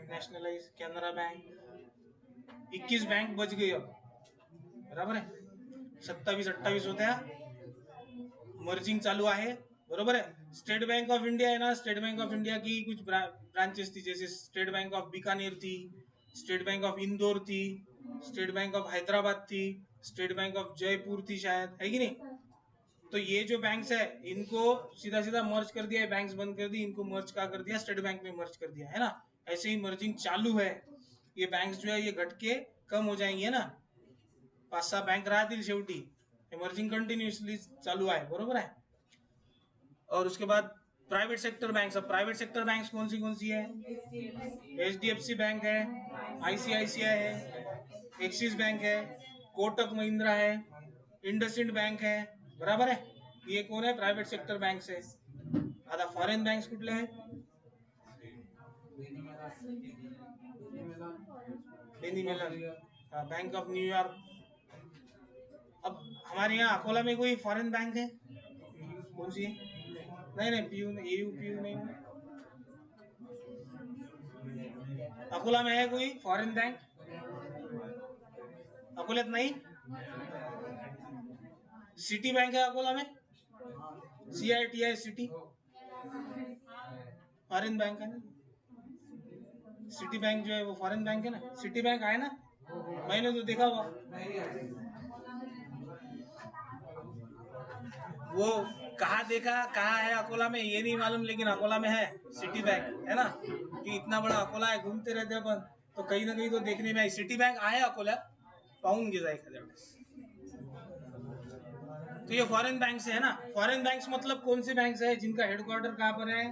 नॅशनलाइज, कॅनरा बैंक, 21 बैंक बच गई अब. बराबर आहे. 27-28 होत्या, मर्जिंग चालू आहे. बरोबर है. स्टेट बैंक ऑफ इंडिया है ना, स्टेट बैंक ऑफ इंडिया की कुछ ब्रांचेस थी, जैसे स्टेट बैंक ऑफ बीकानेर थी, स्टेट बैंक ऑफ इंदौर थी, स्टेट बैंक ऑफ हैदराबाद थी, स्टेट बैंक ऑफ जयपुर थी शायद, है कि नहीं. तो ये जो बैंक्स है इनको सीधा सीधा मर्ज कर दिया है, बैंक्स बंद कर दी, इनको मर्ज क्या कर दिया, स्टेट बैंक में मर्ज कर दिया है ना. ऐसे ही मर्जिंग चालू है. ये बैंक्स जो है ये घट के कम हो जाएंगे ना, 5-6 बैंक राहतील शेवटी. मर्जिंग कंटिन्युअसली चालू आहे. बरोबर आहे. और उसके बाद प्राइवेट सेक्टर बैंक, अब प्राइवेट सेक्टर बैंक कौन सी है, HDFC बैंक है, ICICI है, एक्सिस बैंक है, कोटक महिंद्रा है, इंडसइंड बैंक है. बराबर है. ये कौन है, प्राइवेट सेक्टर बैंक है. आता फॉरेन बैंक कुठले आहे, बैंक ऑफ न्यूयॉर्क. अब हमारे यहाँ अकोला में कोई फॉरेन बैंक है, कौन सी है, नहीं पीयू, AU पीयू नहीं. अकोला में है कोई फॉरेन बैंक, अकोल्यात नहीं. सिटी बैंक है अकोला में, CITI सिटी, फॉरेन बैंक है ना. सिटी बैंक जो है वो फॉरेन बैंक है ना, सिटी बैंक है ना, मैंने तो देखा हुआ. वो कहाँ देखा, कहाँ है अकोला में ये नहीं मालूम, लेकिन अकोला में है सिटी बैंक है ना, कि इतना बड़ा अकोला है, घूमते रहते अपन, तो कहीं ना कहीं तो देखने में आई. सिटी बैंक आहे अकोला, पाहून घे जा एखाद्या वेळेस. तो ये फॉरेन बैंक है ना. फॉरेन बैंक्स मतलब कौन सी बैंक्स है जिनका हेडक्वार्टर कहाँ पर है,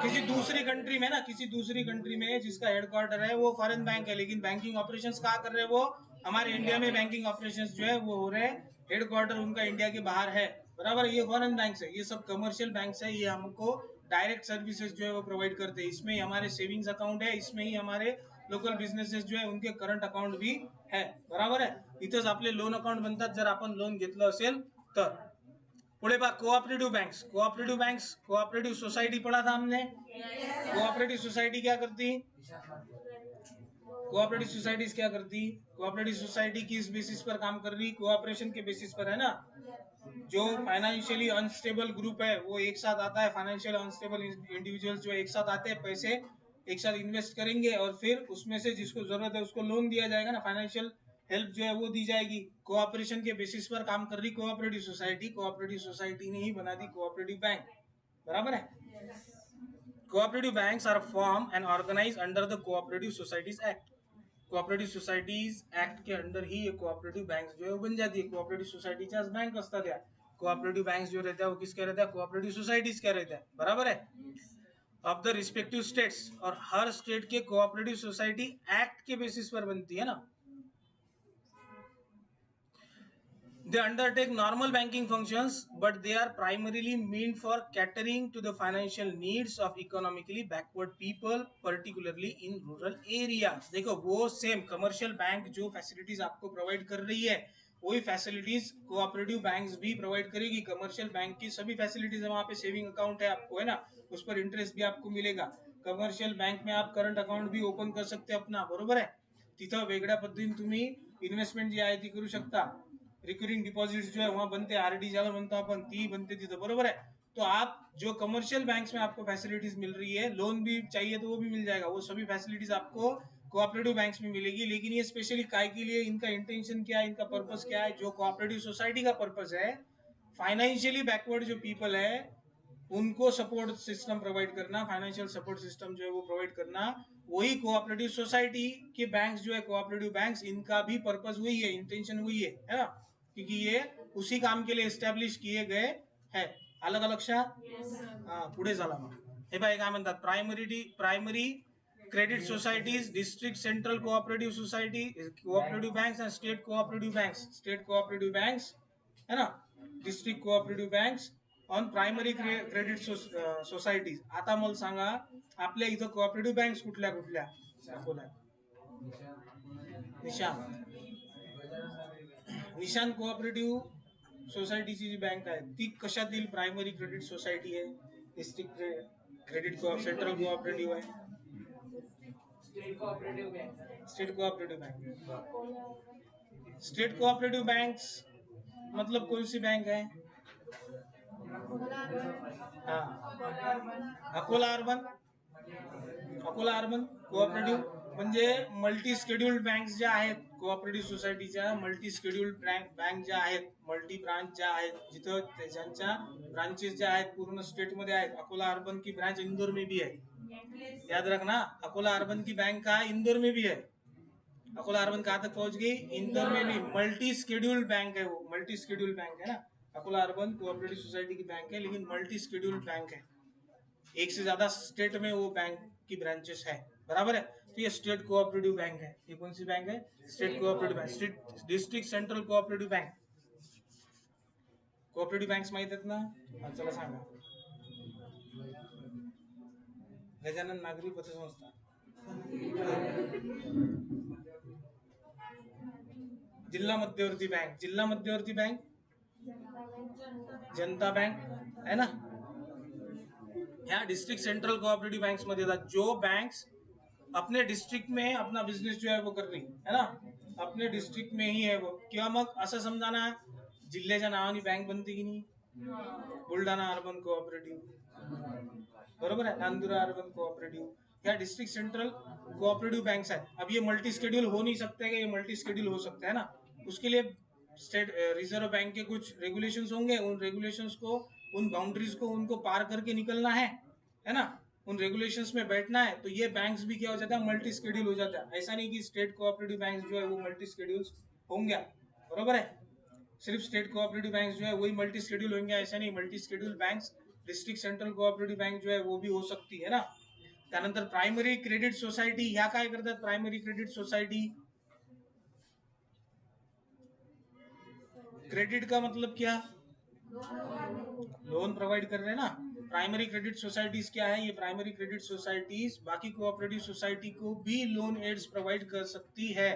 किसी दूसरी कंट्री में ना, किसी दूसरी कंट्री में जिसका हेडक्वार्टर है वो फॉरेन बैंक है, लेकिन बैंकिंग ऑपरेशंस कहाँ कर रहे हैं वो, हमारे इंडिया में बैंकिंग ऑपरेशंस जो है वो हो रहे हैं, हेडक्वार्टर उनका इंडिया के बाहर है. बराबर. ये फॉरेन बैंक्स है, ये सब कमर्शियल बैंक्स है, ये हमको डायरेक्ट सर्विसेज जो है वो प्रोवाइड करते हैं. इसमें ही हमारे सेविंग्स अकाउंट है, इसमें ही हमारे लोकल बिझनेसेस जो आहे उनके करंट अकाउंट भी है. बराबर आहे. इथंच आपले लोन अकाउंट बनतात जर आपण लोन घेतलं असेल तर. पुढे पहा, cooperative banks, cooperative banks, cooperative society पढ़ा था हमने. कोऑपरेटिव सोसाइटी क्या करती, कोऑपरेटिव सोसाइटीज क्या करती, कोऑपरेटिव सोसाइटी किस बेसिस पर काम कर रही, कोऑपरेशन के बेसिस पर है ना. जो फाइनेंशियली अनस्टेबल ग्रुप है वो एक साथ आता है, फाइनेंशियल अनस्टेबल इंडिविजुअल्स जो एक साथ आते हैं, पैसे एक साथ इन्वेस्ट करेंगे और फिर उसमें से जिसको जरूरत है उसको लोन दिया जाएगा ना, फाइनेंशियल हेल्प जो है वो दी जाएगी. कोऑपरेशन के बेसिस पर काम कर रही कोऑपरेटिव सोसाइटी, कोऑपरेटिव सोसाइटी ने ही बना दी कोऑपरेटिव बैंक. बराबर है. Cooperative banks are form and organise under the cooperative societies act. Cooperative societies act के अंडर ही ये कोऑपरेटिव बैंक्स जो है वो बन जाती है. कोऑपरेटिव सोसाइटीच्याच बैंक असतात या. कोऑपरेटिव बैंक्स जो रहता है वो किसके रहता है, कोऑपरेटिव सोसाइटीज क्या रहता है. बराबर है. ऑफ द रिस्पेक्टिव स्टेट्स, और हर स्टेट के कोऑपरेटिव सोसाइटी एक्ट के बेसिस पर बनती है ना. They undertake normal banking functions, but they are primarily meant for catering to the financial needs of economically backward people, particularly in rural areas. देखो वो same commercial bank जो facilities आपको provide कर रही है वही फैसिलिटीज कोऑपरेटिव बैंक्स भी provide करेगी. कमर्शियल बैंक की सभी फैसिलिटीज है, वहाँ पे सेविंग अकाउंट है आपको है ना, उस पर इंटरेस्ट भी आपको मिलेगा. कमर्शियल बैंक में आप करंट अकाउंट भी ओपन कर सकते हैं अपना. बरोबर है. तिथं वेगळ्या पद्धतीने तुम्ही इन्व्हेस्टमेंट जी आहे ती करू शकता, रिकरिंग डिपॉझिट्स जो है वहां बनते, आरडी ज्यादा बनता अपन ती बनते तिथं, बरोबर है. तो आप जो कमर्शियल बैंक्स में आपको फैसिलिटीज मिल रही है, लोन भी चाहिए तो वो भी मिल जाएगा, वो सभी फैसिलिटीज आपको कोऑपरेटिव बैंक्स में मिलेगी. लेकिन ये स्पेशली काय के लिए, इनका इंटेंशन क्या है, इनका पर्पस क्या है, जो कोऑपरेटिव सोसाइटी का पर्पस है, फाइनेंशियली बैकवर्ड जो पीपल है उनको सपोर्ट सिस्टम प्रोवाइड करना, फाइनेंशियल सपोर्ट सिस्टम जो है वो प्रोवाइड करना. वही कोऑपरेटिव सोसाइटी के बैंक्स जो है, कोऑपरेटिव बैंक्स, इनका भी पर्पस वही है, इंटेंशन वही है ना, क्योंकि ये उसी काम के लिए एस्टॅब्लिश किए गए है. आलं का लक्षात? पुढे झाला मग. हे बघा काय म्हणतात, primary credit societies, district central cooperative society, cooperative banks and state cooperative banks. State cooperative banks है ना, district cooperative banks on primary credit societies. आता मला सांगा, आपल्या इथं कोऑपरेटिव्ह बँक्स कुठल्या कुठल्या दाखवल्या? निशांत कोऑपरेटिव्ह सोसायटीची जी बँक आहे ती कशातील प्रायमरी क्रेडिट सोसायटी आहे? डिस्ट्रिक्ट क्रेडिट सेंट्रल कोऑपरेटिव्ह आहे, state cooperative bank. State cooperative banks मतलब कौन सी बैंक है? अकोला अर्बन कोऑपरेटिव्ह म्हणजे मल्टी शेड्यूल्ड बँक्स ज्या आहेत, कोऑपरेटिव्ह सोसायटीच्या मल्टी शेड्यूल्ड बँक ज्या आहेत, मल्टी ब्रांच ज्या आहेत, जिथं ज्यांच्या ब्रांचेस ज्या आहेत पूर्ण स्टेट मध्ये आहेत. अकोला अर्बन की ब्रांच इंदौर में भी है, याद रखना. अकोला अर्बन की बैंक का इंदौर में भी है. अकोला अर्बन कहाँ तक पहुंच गई? इंदौर में भी. मल्टी शेड्यूल्ड बैंक है वो, मल्टी शेड्यूल्ड बैंक है ना. अकोला अर्बन कोऑपरेटिव सोसाइटी की बैंक है, लेकिन मल्टी शेड्यूल्ड बैंक है, एक से ज्यादा स्टेट में वो बैंक की ब्रांचेस है, बराबर है. तो ये स्टेट कोऑपरेटिव बैंक है. ये कौन सी बैंक है? State cooperative bank. State district central cooperative bank. Cooperative banks माहित आहेत ना? चला सांगा. गजानन नागरी पतसंस्था, जिल्हा मध्यवर्ती बैंक. जिल्हा मध्यवर्ती बैंक जनता बैंक है ना. ह्या डिस्ट्रिक्ट सेंट्रल कोऑपरेटिव बैंक्स मध्ये येतात, जो बैंक्स अपने डिस्ट्रिक्ट में अपना बिझनेस जो है वो कर रही है ना, अपने डिस्ट्रिक्ट में ही है वो. किंवा मग असं समजा ना, जिल्ह्याच्या नावाने बँक बनते की नाही, बुलढाणा अर्बन कोऑपरेटिव्ह, बरोबर है, नांदुरा अर्बन कोऑपरेटिव, या डिस्ट्रिक्ट सेंट्रल कोऑपरेटिव बैंक्स है. अब ये मल्टी शेड्यूल हो नहीं सकते, ये मल्टी शेड्यूल हो सकता है ना. उसके लिए स्टेट रिजर्व बैंक के कुछ रेगुलेशंस होंगे, उन रेगुलेशंस को, उन बाउंड्रीज को उनको पार करके निकलना है ना, उन रेगुलेशंस में बैठना है. तो ये बैंक्स भी क्या हो जाता है? मल्टी शेड्यूल हो जाता है. ऐसा नहीं कि स्टेट कोऑपरेटिव बैंक्स जो है वो मल्टी शेड्यूल होंगे, बरोबर है. सिर्फ स्टेट कोऑपरेटिव बैंक्स जो है वही मल्टी शेड्यूल होंगे, ऐसा नहीं. Multi schedule banks, district central cooperative bank जो है वो भी हो सकती है ना. त्यानंतर प्रायमरी क्रेडिट सोसायटी, ह्या काय करतात? प्रायमरी क्रेडिट सोसायटी, क्रेडिट का मतलब क्या? लोन प्रोवाइड कर रहे हैं ना. प्राइमरी क्रेडिट सोसाइटीज क्या है? ये प्राइमरी क्रेडिट सोसाइटीज बाकी कोऑपरेटिव सोसाइटी को भी लोन एड्स प्रोवाइड कर सकती है.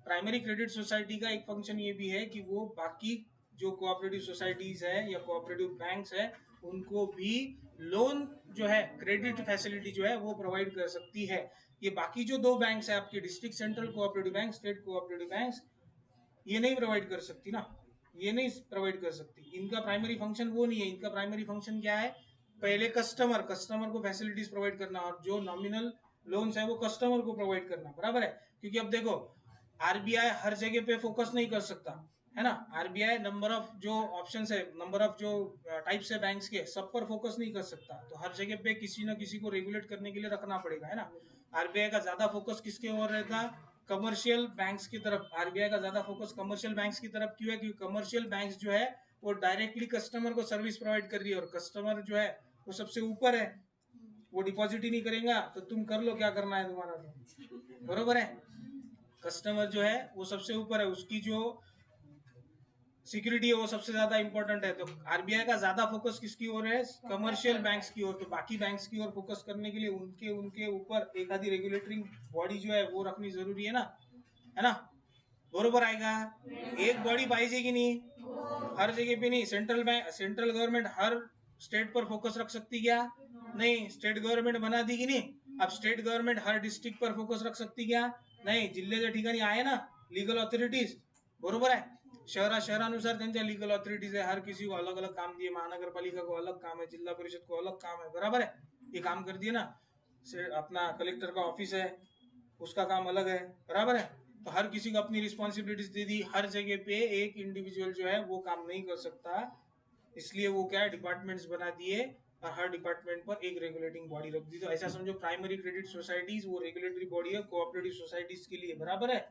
प्राइमरी क्रेडिट सोसाइटी का एक फंक्शन ये भी है कि वो बाकी जो कोऑपरेटिव सोसाइटीज है या कोऑपरेटिव बैंक्स है उनको भी लोन जो है, क्रेडिट फैसिलिटी जो है वो प्रोवाइड कर सकती है. ये बाकी जो दो बैंक्स है आपके, district central cooperative bank, state cooperative banks, ये नहीं प्रोवाइड कर सकती ना, ये नहीं प्रोवाइड कर सकती. इनका प्राइमरी फंक्शन वो नहीं है. इनका प्राइमरी फंक्शन क्या है? पहले कस्टमर को फैसिलिटीज प्रोवाइड करना, और जो नॉमिनल लोन्स है वो कस्टमर को प्रोवाइड करना, बराबर है. क्योंकि अब देखो, आरबीआई हर जगह पे फोकस नहीं कर सकता है ना. आरबीआई नंबर ऑफ जो ऑप्शंस है, नंबर ऑफ जो टाइप्स है बैंक्स के, सब पर फोकस नहीं कर सकता. तो हर जगह पे किसी न किसी को रेगुलेट करने के लिए रखना पड़ेगा, है ना. आरबीआई का ज्यादा फोकस किसके ओर रहता? कमर्शियल बैंक्स की तरफ. आरबीआई का ज्यादा फोकस कमर्शियल बैंक्स की तरफ क्यों है? क्योंकि कमर्शियल बैंक्स जो है वो डायरेक्टली कस्टमर को सर्विस प्रोवाइड कर रही है, और कस्टमर जो है वो सबसे ऊपर है. वो डिपॉजिट ही नहीं करेगा तो तुम कर लो क्या करना है तुम्हारा, तो बरोबर है. कस्टमर जो है वो सबसे ऊपर है, उसकी जो सिक्योरिटी है वो सबसे ज्यादा इंपॉर्टेंट है. तो आरबीआई का ज्यादा फोकस किसकी ओर है? कमर्शियल बैंक्स की ओर. तो बाकी बैंक्स की ओर फोकस करने के लिए उनके ऊपर एक आधी रेगुलेटरी बॉडी जो है वो रखनी जरूरी है ना. बरोबर आहे का? एक बॉडी पाहिजे की नहीं? हर जगह पे नहीं. सेंट्रल गवर्नमेंट हर स्टेट पर फोकस रख सकती क्या? नहीं. स्टेट गवर्नमेंट बना दी की नहीं. अब स्टेट गवर्नमेंट हर डिस्ट्रिक्ट पर फोकस रख सकती क्या? नाही. जिल्ह्याच्या ठिकाणी आहे ना, लीगल ऑथॉरिटीज, बरोबर आहे. शहरानुसार त्यांच्या लीगल ऑथॉरिटीज आहे. हर किसी को अलग अलग काम दिए. महानगरपालिका को अलग काम है, जिला परिषद को अलग काम है, बराबर है. ये काम कर दिए ना. अपना कलेक्टर का ऑफिस है, उसका काम अलग है, बराबर है. तो हर किसी को अपनी रिस्पॉन्सिबिलिटीज दे दी. हर जगह पे एक इंडिविजुअल जो है वो काम नहीं कर सकता, इसलिए वो क्या है डिपार्टमेंट्स बना दिए और हर डिपार्टमेंट पर एक रेगुलेटिंग बॉडी रख दी. तो ऐसा समझो प्राइमरी क्रेडिट सोसाइटीज वो रेगुलेटरी बॉडी है कोऑपरेटिव सोसाइटीज के लिए, बराबर है.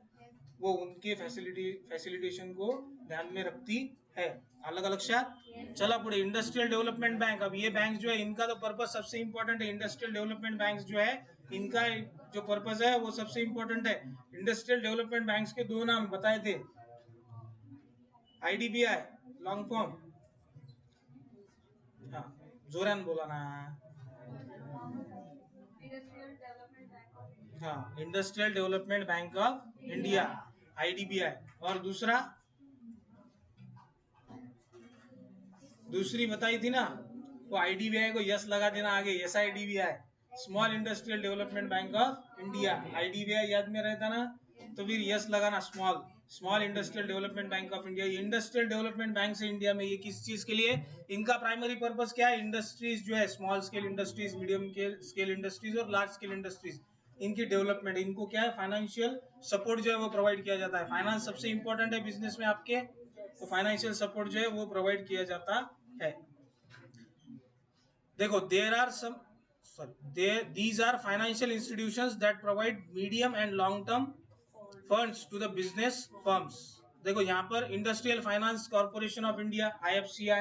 वो उनके फैसिलिटेशन को ध्यान में रखती है. अलग अलग लक्षात. चला पुढे इंडस्ट्रियल डेवलपमेंट बैंक. अब ये बैंक जो है इनका तो पर्पज सबसे इंपॉर्टेंट है. इंडस्ट्रियल डेवलपमेंट बैंक जो है इनका जो पर्पज है वो सबसे इंपॉर्टेंट है. इंडस्ट्रियल डेवलपमेंट बैंक के दो नाम बताए थे, आईडीबीआई लॉन्ग फॉर्म. हाँ जोरान बोला ना. हाँ industrial development bank of India IDBI. और दूसरी बताई थी ना, वो आईडीबीआई को यस लगा देना आगे, S IDBI small industrial development bank of India. IDBI याद में रहता ना तो फिर यस लगाना small industrial development bank of India. Industrial development bank से इंडिया में ये किस चीज के लिए, इनका प्राइमरी पर्पस क्या है, इंडस्ट्रीज जो है small scale industries, medium scale industries और लार्ज स्केल इंडस्ट्रीज, इनकी डेवलपमेंट, इनको क्या है फाइनेंशियल सपोर्ट जो है वो प्रोवाइड किया जाता है. फाइनेंस सबसे इंपॉर्टेंट है बिजनेस में आपके, तो फाइनेंशियल सपोर्ट जो है वो प्रोवाइड किया जाता है. देखो these are financial institutions that provide medium and long term funds to the business firms. देखो यहाँ पर industrial finance corporation of India IFCI,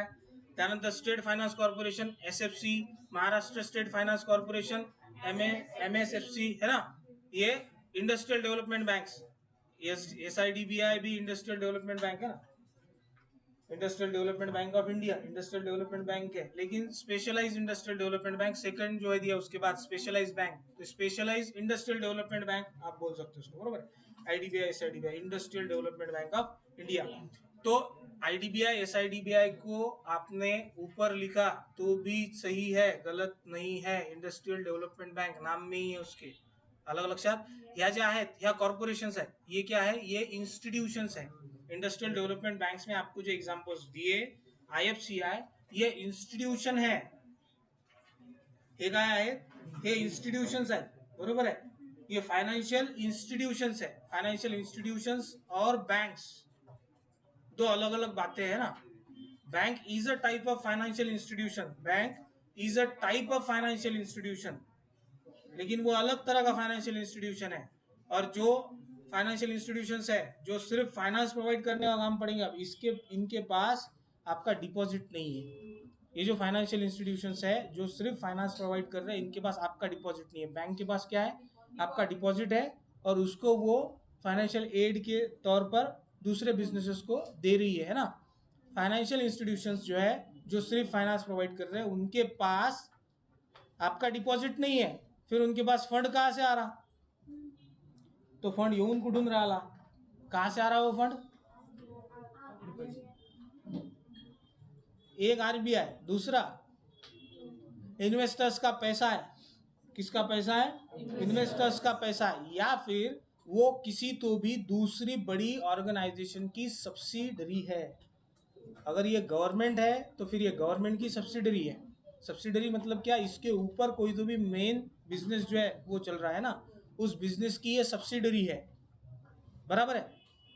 त्यानंतर state finance corporation SFC, Maharashtra state finance corporation MSFC है ना. ये इंडस्ट्रियल डेवलपमेंट बैंक्स. SIDBI भी industrial development bank है ना. Industrial development bank of India industrial development bank है, लेकिन specialise industrial development bank second जो है दिया, उसके बाद स्पेशलाइज बैंक, तो स्पेशलाइज इंडस्ट्रियल डेवलपमेंट बैंक आप बोल सकते हो उसको, बरोबर. IDBI SIDBI industrial development bank of India. तो आईडीबीआई SIDBI को आपने ऊपर लिखा तो भी सही है, गलत नहीं है. इंडस्ट्रियल डेवलपमेंट बैंक नाम में ही है उसके. अलग लक्षात. ह्या ज्या आहेत ह्या कॉर्पोरेशन्स आहेत, ये क्या है, ये इंस्टीट्यूशंस है. इंडस्ट्रियल डेवलपमेंट बैंक्स में आपको जो एग्जांपल्स दिए IFCI, ये इंस्टीट्यूशन है. हे काय आहेत, हे इंस्टीट्यूशंस आहेत, बरोबर है. ये फाइनेंशियल इंस्टीट्यूशंस है. फाइनेंशियल इंस्टीट्यूशंस और बैंक्स दो अलग अलग बातें हैं ना. Bank is a type of financial institution, bank is a type of financial institution, लेकिन वो अलग तरह का फाइनेंशियल इंस्टीट्यूशन है. और जो फाइनेंशियल इंस्टीट्यूशंस है जो सिर्फ फाइनेंस प्रोवाइड करने का काम पड़ेंगे, अब इनके पास आपका डिपॉजिट नहीं है. ये जो फाइनेंशियल इंस्टीट्यूशंस है जो सिर्फ फाइनेंस प्रोवाइड कर रहे हैं, इनके पास आपका डिपॉजिट नहीं है. बैंक के पास क्या है, आपका डिपॉजिट है, और उसको वो फाइनेंशियल एड के तौर पर दूसरे बिजनेसेस को दे रही है ना. फाइनेंशियल इंस्टीट्यूशंस जो है जो सिर्फ फाइनेंस प्रोवाइड कर रहे हैं, उनके पास आपका डिपॉजिट नहीं है. फिर उनके पास फंड कहाँ से आ रहा, तो फंड येऊन कुठून राहिला, कहाँ से आ रहा वो फंड, एक RBI, दूसरा इन्वेस्टर्स का पैसा है. किसका पैसा है, इन्वेस्टर्स का पैसा है, या फिर वो किसी तो भी दूसरी बड़ी ऑर्गेनाइजेशन की सब्सिडरी है. अगर ये गवर्नमेंट है तो फिर ये गवर्नमेंट की सब्सिडरी है. सब्सिडरी मतलब क्या, इसके ऊपर कोई तो भी मेन बिजनेस जो है वो चल रहा है ना, उस बिजनेस की ये सब्सिडरी है, बराबर है.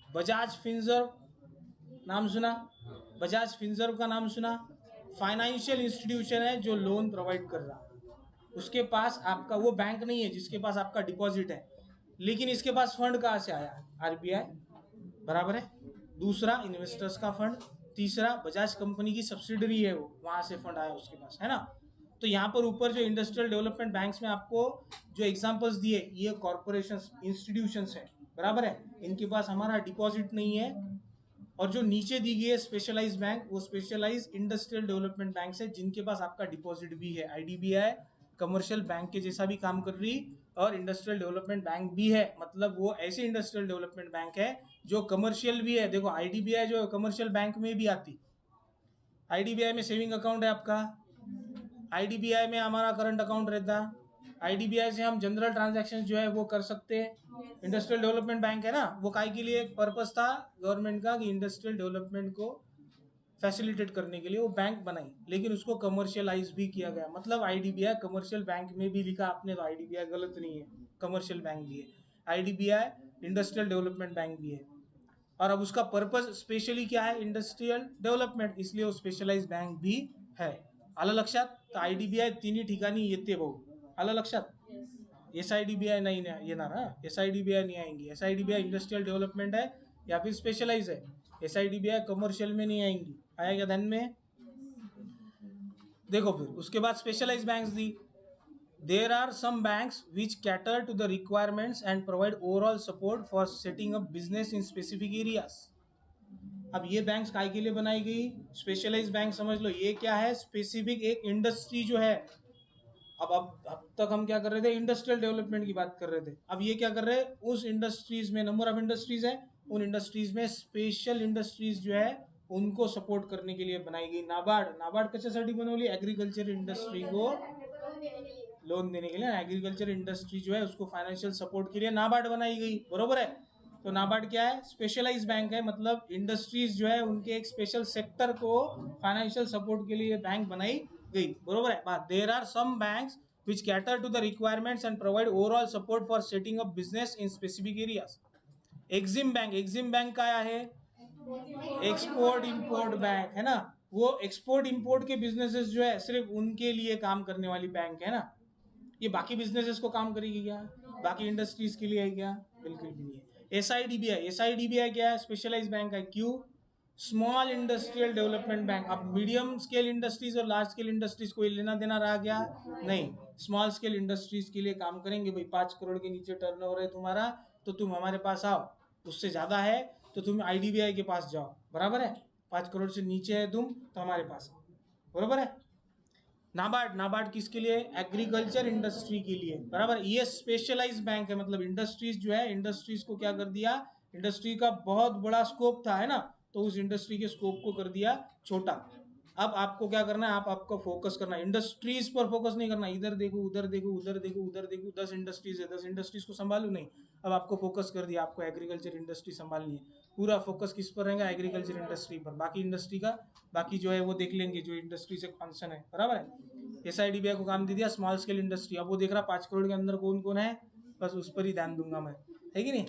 बजाज फिनसर्व नाम सुना, बजाज फिनसर्व का नाम सुना, फाइनेंशियल इंस्टीट्यूशन है जो लोन प्रोवाइड कर रहा. उसके पास आपका वो बैंक नहीं है जिसके पास आपका डिपॉजिट है, लेकिन इसके पास फंड कहाँ से आया, RBI, बराबर है. दूसरा इन्वेस्टर्स का फंड, तीसरा बजाज कंपनी की सब्सिडरी है वो, वहां से फंड आया उसके पास, है ना. तो यहाँ पर ऊपर जो इंडस्ट्रियल डेवलपमेंट बैंक्स में आपको जो एग्जांपल्स दिए, ये कॉर्पोरेशंस इंस्टीट्यूशंस है, बराबर है. इनके पास हमारा डिपॉजिट नहीं है. और जो नीचे दी गई है स्पेशलाइज बैंक, वो स्पेशलाइज इंडस्ट्रियल डेवलपमेंट बैंक है जिनके पास आपका डिपॉजिट भी है. आईडीबीआई कमर्शियल बैंक के जैसा भी काम कर रही और इंडस्ट्रियल डेवलपमेंट बैंक भी है, मतलब वो ऐसे इंडस्ट्रियल डेवलपमेंट बैंक है जो कमर्शियल भी है. देखो आईडीबीआई जो कमर्शियल बैंक में भी आती. आईडीबीआई में सेविंग अकाउंट है आपका, आईडीबीआई में हमारा करंट अकाउंट रहता, आईडीबीआई से हम जनरल ट्रांजैक्शन जो है वो कर सकते हैं। इंडस्ट्रियल डेवलपमेंट बैंक है ना, वो काय के लिए एक पर्पस था गवर्नमेंट का कि इंडस्ट्रियल डेवलपमेंट को फैसिलिटेट करने के लिए वो बैंक बनाई, लेकिन उसको कमर्शियलाइज भी किया गया। मतलब आईडीबीआई कमर्शियल बैंक में भी लिखा आपने तो आईडीबीआई गलत नहीं है, कमर्शियल बैंक भी है। आईडीबीआई इंडस्ट्रियल डेवलपमेंट बैंक भी है, और अब उसका पर्पस स्पेशली क्या है, इंडस्ट्रियल डेव्हलपमेंट, इसलिए वो स्पेशलाइज बैंक भी है। आलं लक्षात? तर आयडीबीआय तिन्ही ठिकाणी येते भाऊ, आलं लक्षात? एसआयडीबीआय नहीं येणार हा, एसआयडीबीआय नहीं आएंगी। एसआयडीबीआई इंडस्ट्रियल डेवलपमेंट है या फिर स्पेशलाइज है, एसआईडीबीआई कमर्शियल में नहीं आएंगी। आएगा ध्यान में? देखो फिर उसके बाद स्पेशलाइज बैंक्स दी। There are some banks which cater to the requirements and provide overall support for setting up business in specific areas. अब ये बैंक्स काय के लिए बनाई गई? स्पेशलाइज बैंक समझ लो, ये क्या है? स्पेसिफिक एक इंडस्ट्री जो है। अब तक हम क्या कर रहे थे? इंडस्ट्रियल डेवलपमेंट की बात कर रहे थे। अब ये क्या कर रहे हैं? उस इंडस्ट्रीज में नंबर ऑफ इंडस्ट्रीज है, उन इंडस्ट्रीज में स्पेशल इंडस्ट्रीज जो है उनको सपोर्ट करने के लिए बनाई गई नाबार्ड। नाबार्ड कशासाठी बनवली? ॲग्रिकल्चर इंडस्ट्री को लोन देने के लिए। एग्रीकल्चर इंडस्ट्री जो है उसको फाइनेंशियल सपोर्ट के लिए नाबार्ड बनाई गई, बरोबर है? तो नाबार्ड क्या है? स्पेशलाइज बैंक है, मतलब इंडस्ट्रीज जो है उनके एक स्पेशल सेक्टर को फाइनेंशियल सपोर्ट के लिए बैंक बनाई गई, बरोबर है बात? There are some banks which cater to the requirements and provide overall support for setting up business in specific areas. Exim bank, Exim bank क्या है? एक्सपोर्ट इंपोर्ट बैंक है ना। वो एक्सपोर्ट इंपोर्ट के बिजनेसेस जो है सिर्फ उनके लिए काम करने वाली बैंक है ना। ये बाकी बिजनेसेस को काम करेगी क्या? बाकी इंडस्ट्रीज के लिए है क्या? बिल्कुल भी नहीं है। एसआईडीबीआई, एसआईडीबीआई क्या है? स्पेशलाइज बैंक है। क्यों? Small industrial development bank. अब मीडियम स्केल इंडस्ट्रीज और लार्ज स्केल इंडस्ट्रीज कोई लेना देना रहा क्या? नहीं। स्मॉल स्केल इंडस्ट्रीज के लिए काम करेंगे भाई। 5 करोड़ के नीचे टर्नओवर है तुम्हारा तो तुम हमारे पास आओ, उससे ज्यादा है तो तुम आईडीबीआई के पास जाओ, बराबर है? 5 करोड़ से नीचे है तुम तो हमारे पास आओ, बराबर है? नाबार्ड, नाबार्ड किसके लिए? एग्रीकल्चर इंडस्ट्री के लिए, बराबर। ये स्पेशलाइज बैंक है, मतलब इंडस्ट्रीज जो है, इंडस्ट्रीज को क्या कर दिया? इंडस्ट्री का बहुत बड़ा स्कोप था है ना, तो उस इंडस्ट्री के स्कोप को कर दिया छोटा। अब आपको क्या करना है? आपको फोकस करना है, इंडस्ट्रीज पर फोकस नहीं करना। इधर देखो उधर देखो उधर देखो उधर देखो, 10 इंडस्ट्रीज है, 10 इंडस्ट्रीज को संभालू नहीं। अब आपको फोकस कर दिया, आपको एग्रीकल्चर इंडस्ट्री संभालनी है। पूरा फोकस किस पर रहेगा? एग्रीकल्चर इंडस्ट्री पर। बाकी इंडस्ट्री का बाकी जो है वो देख लेंगे, जो इंडस्ट्री से फंक्शन है, बराबर है? एसआईडीबीआई को काम दे दिया स्मॉल स्केल इंडस्ट्री। अब वो देख रहा 5 करोड़ के अंदर कौन कौन है, बस उस पर ही ध्यान दूंगा मैं, है कि नहीं?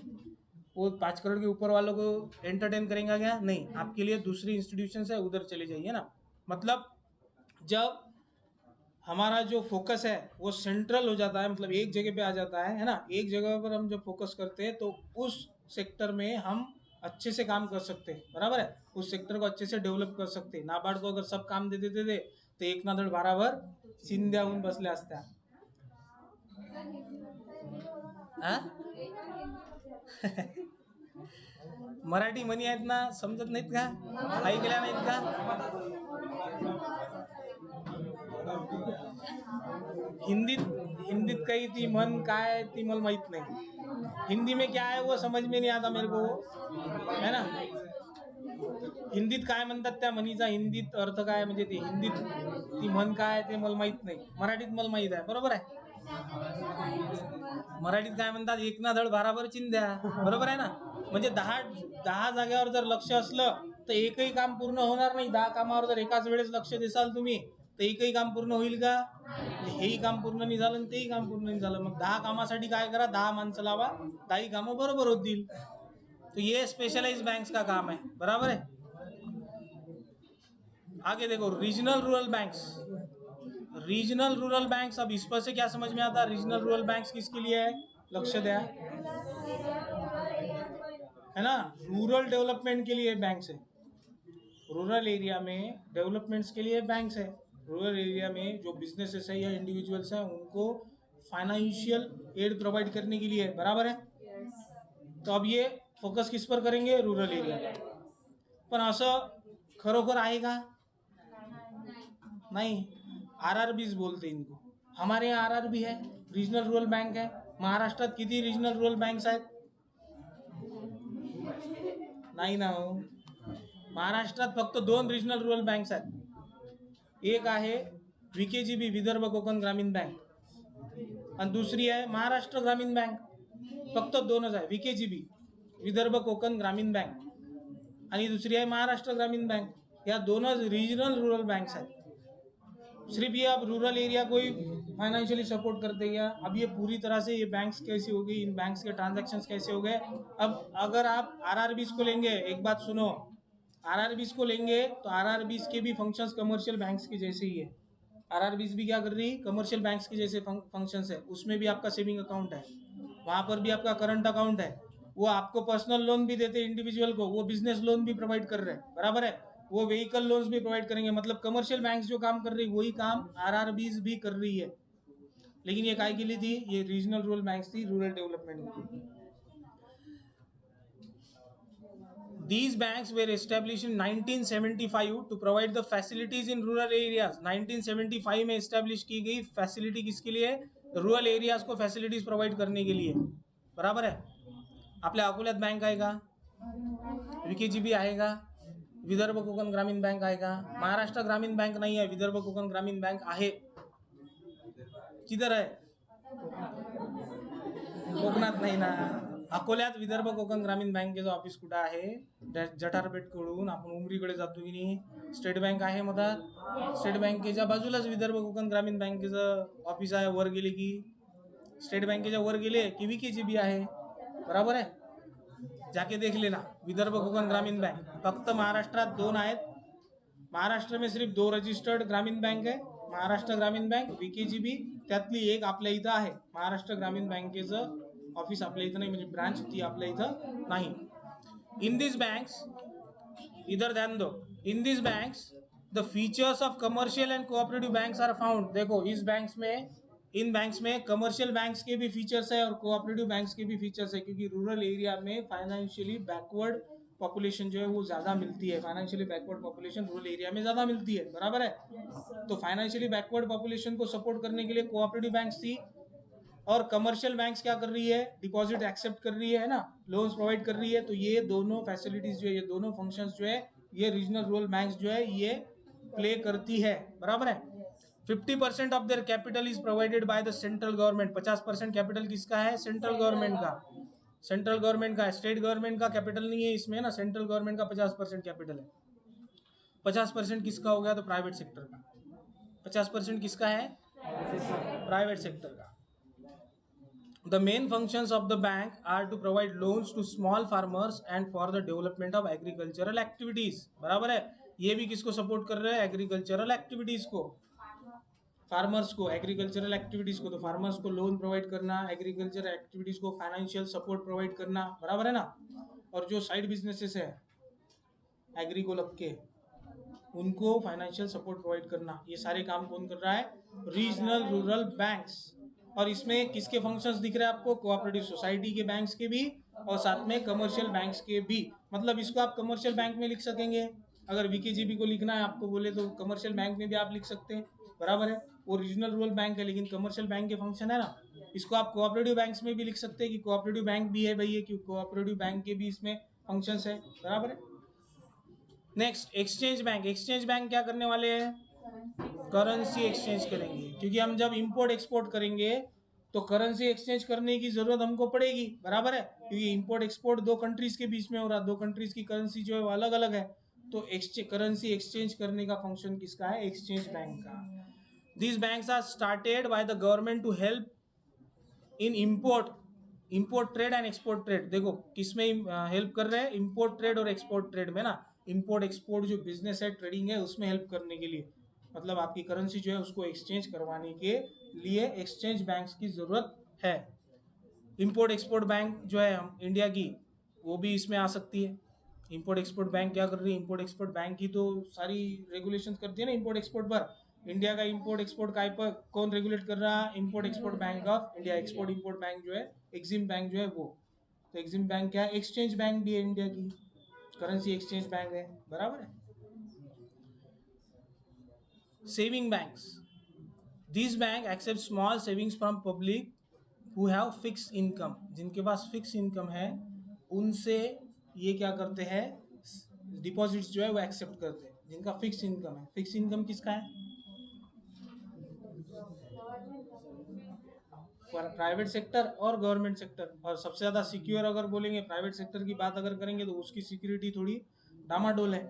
वो 5 करोड़ के ऊपर वालों को एंटरटेन करेंगे क्या? नहीं। आपके लिए दूसरी इंस्टीट्यूशन है, उधर चले जाइए ना। मतलब जब हमारा जो फोकस है वो सेंट्रल हो जाता है, मतलब एक जगह पे आ जाता है ना, एक जगह पर हम जब फोकस करते हैं तो उस सेक्टर में हम अच्छे से काम कर सकते हैं, बराबर है? उस सेक्टर को अच्छे से डेव्हलप कर सकते हैं। नाबार्ड को अगर सब काम दे देते थे तो एक ना धड भाराभर चिंध्या होऊन बसल्या असत्या। मराठी म्हणी आहेत ना, समजत नाहीत का? ऐकल्या नाहीत का? हिंदीत हिंदीत काही ती मन काय ती मला माहित नाही। हिंदी में क्या है वो समझ में नहीं आता मेरे को, है ना? हिंदीत काय म्हणतात त्या म्हणीचा हिंदीत अर्थ काय, म्हणजे ते हिंदीत ती म्हण काय ते मला माहित नाही, मराठीत मला माहित आहे, बरोबर आहे? मराठीत काय म्हणतात? एक ना धड भाराभर चिंध्या, बरोबर आहे ना? म्हणजे 10 जागेवर जर लक्ष असलं तर एकही काम पूर्ण होणार नाही। 10 कामावर जर एकाच वेळेस लक्ष देसाल तुम्ही तर एकही काम पूर्ण होईल का? हेही काम पूर्ण नाही झालं आणि तेही काम पूर्ण नाही झालं। मग 10 कामासाठी काय करा? 10 माणसं लावा, 10 कामं बरोबर होतील। तो ये स्पेशलाइज बैंक्स का काम है, बराबर है? आगे देखो, regional rural banks. Regional rural banks, अब इस पर से क्या समझ में आता है? रीजनल रूरल बैंक्स किसके लिए है? लक्ष्य दिया है ना, रूरल डेवलपमेंट के लिए बैंक्स है। रूरल एरिया में डेवलपमेंट्स के लिए बैंक्स है। रूरल एरिया में जो बिजनेसेस है या इंडिविजुअल्स हैं उनको फाइनेंशियल एड प्रोवाइड करने के लिए, बराबर है? तो अब ये फोकस किस पर करेंगे? रूरल एरिया पर। पण असं खरोखर आहे का? नहीं। आरआरबीज बोलते इनको। हमारे यहाँ आरआरबी है, रीजनल रूरल बैंक है। महाराष्ट्रात किती रीजनल रूरल बँक्स आहेत? नाही ना हो, महाराष्ट्रात फक्त 2 रीजनल रूरल बँक्स आहेत। एक आहे व्हीकेजीबी, विदर्भ कोकण ग्रामीण बँक, आणि दुसरी आहे महाराष्ट्र ग्रामीण बँक. फक्त दोनच आहे, VKGB विदर्भ कोकण ग्रामीण बँक आणि दुसरी आहे महाराष्ट्र ग्रामीण बँक. या दोनच रीजनल रूरल बैंक्स हैं. सिर्फ ये अब रूरल एरिया को ही फाइनेंशियली सपोर्ट करते हैं. अब ये पूरी तरह से ये बैंक्स कैसी हो गई, इन बैंक्स के ट्रांजैक्शंस कैसे हो गए. अब अगर आप आरआरबीज को लेंगे, एक बात सुनो, आरआरबीज को लेंगे तो आरआरबीज के भी फंक्शंस कमर्शियल बैंक्स के जैसे ही है. आरआरबीज भी क्या कर रही, कमर्शियल बैंक्स के जैसे फंक्शंस है. उसमें भी आपका सेविंग अकाउंट है, वहां पर भी आपका करंट अकाउंट है. वो आपको पर्सनल लोन भी देते हैं इंडिविजुअल को, वो बिजनेस लोन भी प्रोवाइड कर रहे हैं, बराबर है. वो व्हीकल लोन्स भी प्रोवाइड करेंगे. मतलब कमर्शियल बैंक्स जो काम कर रही है वही काम आरआरबीज भी कर रही है. लेकिन ये काय के लिए थी, ये रीजनल रूरल बैंक्स थी, रूरल डेवलपमेंट के लिए. These banks were established in 1975 to provide the facilities in rural areas. 1975 में establish की गई फैसिलिटी किसके लिए, रूरल एरियाज को फैसिलिटीज प्रोवाइड करने के लिए, बराबर है. आपल्या अकोल्यात बँक आहे का, VKGB आहे का, विदर्भ कोकण ग्रामीण बँक आहे का. महाराष्ट्र ग्रामीण बँक नाही आहे, विदर्भ कोकण ग्रामीण बँक आहे. किधर आहे, कोकणात नाही ना. अकोल्यात विदर्भ कोकण ग्रामीण बँकेचं ऑफिस कुठं आहे, जठारपेठकडून आपण उमरीकडे जातो की नाही, स्टेट बँक आहे मधात. स्टेट बँकेच्या बाजूलाच विदर्भ कोकण ग्रामीण बँकेचं ऑफिस आहे. वर गेले की स्टेट बँकेच्या वर गेले की VKGB आहे, बराबर आहे. जाके देख लेना, विदर्भ कोकण ग्रामीण बैंक. फक्त महाराष्ट्रात दोन आहेत. महाराष्ट्र में सिर्फ 2 रजिस्टर्ड ग्रामीण बैंक है, महाराष्ट्र ग्रामीण बैंक, VKGB. त्यातली एक आपल्या इथं आहे. महाराष्ट्र ग्रामीण बँकेचं ऑफिस आपल्या इथं नाही, म्हणजे ब्रांच ती आपल्या इथं नाही. इन दिस बँक्स, इधर ध्यान दो, in this banks the features of commercial and cooperative banks are found. देखो इस बैंक्स में, इन बैंक्स में कमर्शियल बैंक्स के भी फीचर्स है और कोऑपरेटिव बैंक्स के भी फीचर्स है. क्योंकि रूरल एरिया में फाइनेंशियली बैकवर्ड पॉपुलेशन जो है वो ज़्यादा मिलती है. Financially backward population rural area में ज़्यादा मिलती है, बराबर है. तो फाइनेंशियली बैकवर्ड पॉपुलेशन को सपोर्ट करने के लिए कोऑपरेटिव बैंक्स थी. और कमर्शियल बैंक्स क्या कर रही है, डिपॉजिट एक्सेप्ट कर रही है ना, लोन्स प्रोवाइड कर रही है. तो ये दोनों फैसिलिटीज जो है, ये दोनों फंक्शंस जो है, ये रीजनल रूरल बैंक्स जो है ये प्ले करती है, बराबर है. 50% of their capital is provided by the central government. 50% capital किसका है, सेंट्रल गवर्नमेंट का. सेंट्रल गवर्नमेंट का है, स्टेट गवर्नमेंट का कैपिटल नहीं है इसमें ना. सेंट्रल गवर्नमेंट का 50% कैपिटल है. 50% किसका हो गया, तो प्राइवेट सेक्टर का. 50% किसका है, प्राइवेट सेक्टर का. The main functions of the bank are to provide loans to small farmers and for the development of agricultural activities. बराबर है. ये भी किसको सपोर्ट कर रहे हैं, एग्रीकल्चरल एक्टिविटीज को, फार्मर्स को, एग्रीकल्चरल एक्टिविटीज को. तो फार्मर्स को लोन प्रोवाइड करना, एग्रीकल्चर एक्टिविटीज को फाइनेंशियल सपोर्ट प्रोवाइड करना, बराबर है ना. और जो साइड बिजनेसेस है एग्री को लग के, उनको फाइनेंशियल सपोर्ट प्रोवाइड करना. ये सारे काम कौन कर रहा है, रीजनल रूरल बैंक्स. और इसमें किसके फंक्शंस दिख रहे हैं आपको, कोऑपरेटिव सोसाइटी के बैंक्स के भी और साथ में कमर्शियल बैंक्स के भी. मतलब इसको आप कमर्शियल बैंक में लिख सकेंगे. अगर VKGB को लिखना है आपको बोले तो कमर्शियल बैंक में भी आप लिख सकते हैं, बराबर है. वो रीजनल रूरल बैंक है लेकिन कमर्शियल बैंक के फंक्शन है ना. इसको आप कोऑपरेटिव बैंक्स में भी लिख सकते हैं कि कोऑपरेटिव बैंक भी है भाई ये, क्यों कोऑपरेटिव बैंक के भी इसमें फंक्शंस है, बराबर है. Next, exchange bank. Exchange bank क्या करने वाले हैं, करेंसी एक्सचेंज करेंगे. क्योंकि हम जब इंपोर्ट एक्सपोर्ट करेंगे तो करेंसी एक्सचेंज करने की जरूरत हमको पड़ेगी, बराबर है. क्योंकि इंपोर्ट एक्सपोर्ट दो कंट्रीज के बीच में हो रहा, दो कंट्रीज की करेंसी जो है वो अलग अलग है. तो करेंसी एक्सचेंज करने का फंक्शन किसका है, एक्सचेंज बैंक का. These banks are started by the government to help in import trade and export trade. देखो किसमें हेल्प कर रहे हैं, इंपोर्ट ट्रेड और एक्सपोर्ट ट्रेड में ना. इंपोर्ट एक्सपोर्ट जो बिजनेस है, ट्रेडिंग है, उसमें हेल्प करने के लिए. मतलब आपकी करेंसी जो है उसको एक्सचेंज करवाने के लिए एक्सचेंज बैंक्स की जरूरत है. इंपोर्ट एक्सपोर्ट बैंक जो है हम इंडिया की, वो भी इसमें आ सकती है. इंपोर्ट एक्सपोर्ट बैंक क्या कर रही है, इंपोर्ट एक्सपोर्ट बैंक ही तो सारी रेगुलेशन करती है ना इंपोर्ट एक्सपोर्ट पर. इंडिया का इंपोर्ट एक्सपोर्ट का पर कौन रेगुलेट कर रहा है, import export bank of India. Export import bank जो है, एक्सिम बैंक जो है वो. तो एक्सिम बैंक क्या है, एक्सचेंज बैंक भी है इंडिया की, करेंसी एक्सचेंज बैंक है, बराबर है. Saving banks. This bank accept small savings from public who have fix income. जिनके पास फिक्स इनकम है उनसे ये क्या करते हैं, डिपॉजिट्स जो है वो एक्सेप्ट करते हैं. जिनका फिक्स इनकम है. फिक्स इनकम किसका है, प्राइवेट सेक्टर और गवर्नमेंट सेक्टर। और सबसे ज़्यादा सिक्योर अगर बोलेंगे प्राइवेट सेक्टर की बात अगर करेंगे तो उसकी सिक्योरिटी थोड़ी डामाडोल है।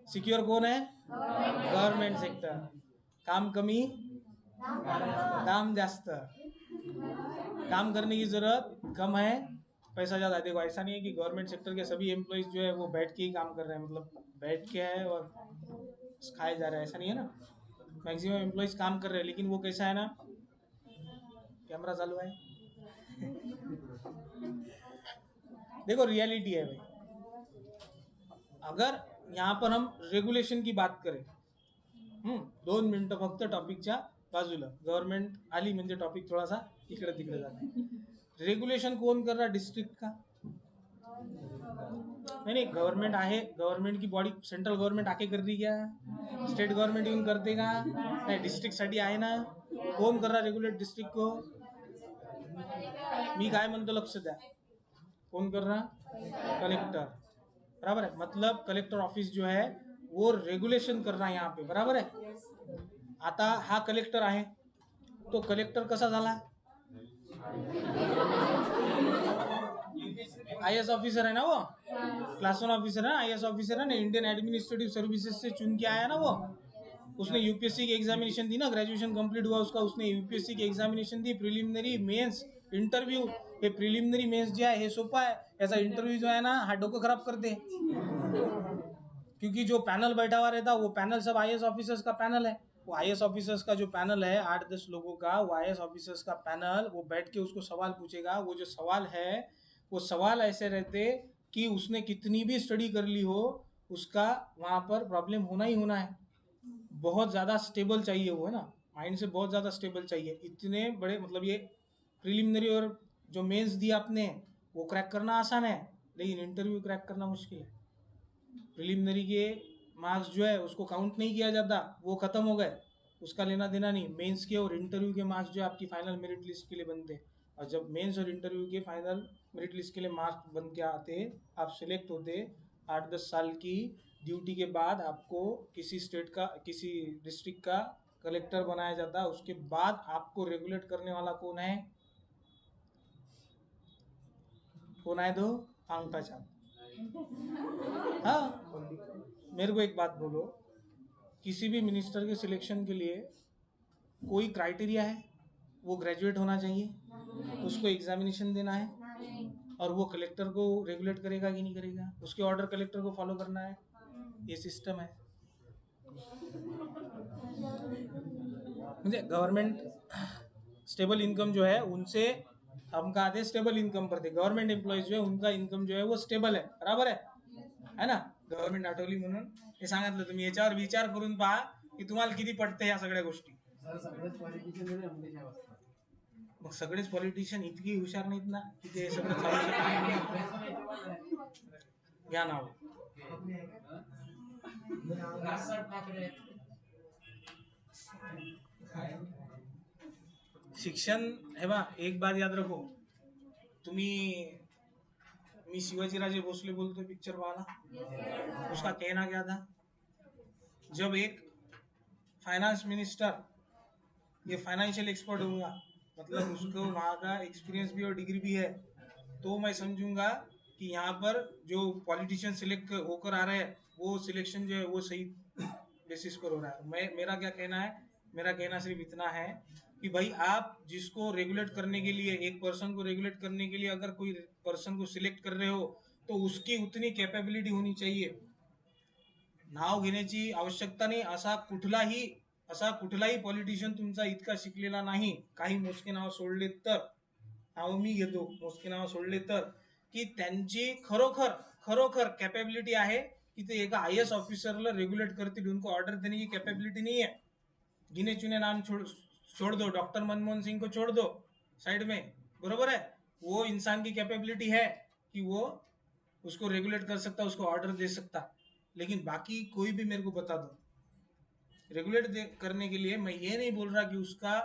सिक्योर कौन है? Government sector. काम कमी दाम जास्त, काम करने की जरूरत कम है, पैसा ज़्यादा है। देखो ऐसा नहीं है कि गवर्नमेंट सेक्टर के सभी एम्प्लॉयज़ जो है वो बैठ के ही काम कर रहे हैं, मतलब बैठ के है और खाए जा रहे हैं, ऐसा नहीं है ना। मैक्सिमम एम्प्लॉयज़ काम कर रहे हैं, लेकिन वो कैसा है ना, कैमरा चालू है, देखो रियलिटी है भाई। अगर यहाँ पर हम रेगुलेशन की बात करें, 2 मिनिटं फक्त टॉपिकच्या बाजूला, गव्हर्नमेंट आली म्हणजे टॉपिक थोडासा इकडे तिकडे जाते। रेगुलेशन कौन कर रहा? डिस्ट्रिक्ट का। नहीं गवर्नमेंट आहे, गवर्नमेंट की बॉडी सेंट्रल गवर्नमेंट आके कर रही क्या? स्टेट गवर्नमेंट येऊन करते का? नाही, डिस्ट्रिक्ट साठी आहे ना। कौन कर रहा रेगुलेट डिस्ट्रिक्ट को? मी काय म्हणतो लक्ष द्या, कौन कर रहा? कलेक्टर। बराबर है, मतलब कलेक्टर ऑफिस जो है वो रेगुलेशन कर रहा है यहाँ पे, बराबर है। आता हा कलेक्टर आहे, तो कलेक्टर कसा झाला? आईएएस ऑफिसर है ना वो, क्लास 1 ऑफिसर है ना, आईएएस ऑफिसर है ना, इंडियन एडमिनिस्ट्रेटिव सर्विसेज से चुन के आया ना वो। उसने यूपीएससी की एग्जामिनेशन दी ना, ग्रेजुएशन कंप्लीट हुआ उसका, उसने यूपीएससी की एग्जामिनेशन दी, प्रिलिमिनरी मेंस इंटरव्यू। हे प्रिलिमिनरी मेंस जे आहे हे सोपं आहे, याचा इंटरव्यू जो है ना हा डोकं खराब करते, क्योंकि जो पैनल बैठा हुआ रहता वो पैनल सब आईएएस ऑफिसर्स का पैनल है। वो आईएएस ऑफिसर्स का जो पैनल है 8-10 लोगों का, वो आईएएस ऑफिसर्स का पैनल वो बैठ के उसको सवाल पूछेगा। वो जो सवाल है वो सवाल ऐसे रहते कि उसने कितनी भी स्टडी कर ली हो उसका वहाँ पर प्रॉब्लम होना ही होना है। बहुत ज़्यादा स्टेबल चाहिए वो, है ना, माइंड से बहुत ज़्यादा स्टेबल चाहिए। इतने बड़े, मतलब ये प्रिलिमिनरी और जो मेंस दिया आपने वो क्रैक करना आसान है, लेकिन इंटरव्यू क्रैक करना मुश्किल है। प्रिलिमिनरी के मार्क्स जो है उसको काउंट नहीं किया जाता, वो ख़त्म हो गए, उसका लेना देना नहीं। मेंस के और इंटरव्यू के मार्क्स जो है आपकी फाइनल मेरिट लिस्ट के लिए बनते, और जब मेंस और इंटरव्यू के फाइनल मेरिट लिस्ट के लिए मार्क्स बन के आते, आप सिलेक्ट होते, 8-10 साल की ड्यूटी के बाद आपको किसी स्टेट का, किसी डिस्ट्रिक्ट का कलेक्टर बनाया जाता है। उसके बाद आपको रेगुलेट करने वाला कौन है? कौन है? दो अंगठा छाप। हाँ, मेरे को एक बात बोलो, किसी भी मिनिस्टर के सिलेक्शन के लिए कोई क्राइटेरिया है? वो ग्रेजुएट होना चाहिए, उसको एग्जामिनेशन देना है, और वो कलेक्टर को रेगुलेट करेगा कि नहीं करेगा, उसके ऑर्डर कलेक्टर को फॉलो करना है। ये सिस्टम है। म्हणजे गवर्नमेंट स्टेबल इनकम जो है उनसे हम कहा थे स्टेबल इनकम पर थे। गवर्नमेंट एम्प्लॉईज जो है उनका इनकम जो है वो स्टेबल है, बराबर है ना। गव्हर्नमेंट आठवली म्हणून हे सांगितलं, तुम्ही याच्यावर विचार करून पहा की तुम्हाला किती पटते ह्या सगळ्या गोष्टी। मग सगळेच पॉलिटिशियन इतकी हुशार नाहीत ना की ते सगळं चालू शकतात। घ्या नाव शिक्षण है बा। एक बात याद रखो, तुम्ही, मी शिवाजीराजे भोसले बोलतो पिक्चर वाला, उसका कहना क्या था, जब एक फाइनेंस मिनिस्टर ये फाइनेंशियल एक्सपर्ट होगा, मतलब उसको वहाँ का एक्सपीरियंस भी और डिग्री भी है, तो मैं समझूंगा कि यहाँ पर जो पॉलिटिशियन सिलेक्ट होकर आ रहे हैं वो सिलेक्शन जो है वो सही बेसिस पर हो रहा है। मेरा क्या कहना है, मेरा कहना सिर्फ इतना है कि भाई आप जिसको रेगुलेट करने के लिए, एक पर्सन को रेगुलेट करने के लिए अगर कोई पर्सन को सिलेक्ट कर रहे हो तो उसकी उतनी कैपेबिलिटी होनी चाहिए। नाव घेण्याची आवश्यकता नाही, असा कुठलाही पॉलिटिशियन तुमचा इतका शिकलेला नाही, काही मोजके नाव सोडले तर, नाव मी घेतो, मोजके नाव सोडले तर, की त्यांची खरोखर खरोखर कैपेबिलिटी आहे कि ते एका आईएएस ऑफिसरला रेगुलेट करतील, उनको ऑर्डर देने की कैपेबिलिटी नहीं है। गिने चुने नाम छोड़ दो, डॉक्टर मनमोहन सिंह को छोड़ दो साइड में, बरोबर है, वो इंसान की कैपेबिलिटी है कि वो उसको रेगुलेट कर सकता, उसको ऑर्डर दे सकता, लेकिन बाकी कोई भी मेरे को बता दो। रेगुलेट करने के लिए मैं ये नहीं बोल रहा कि उसका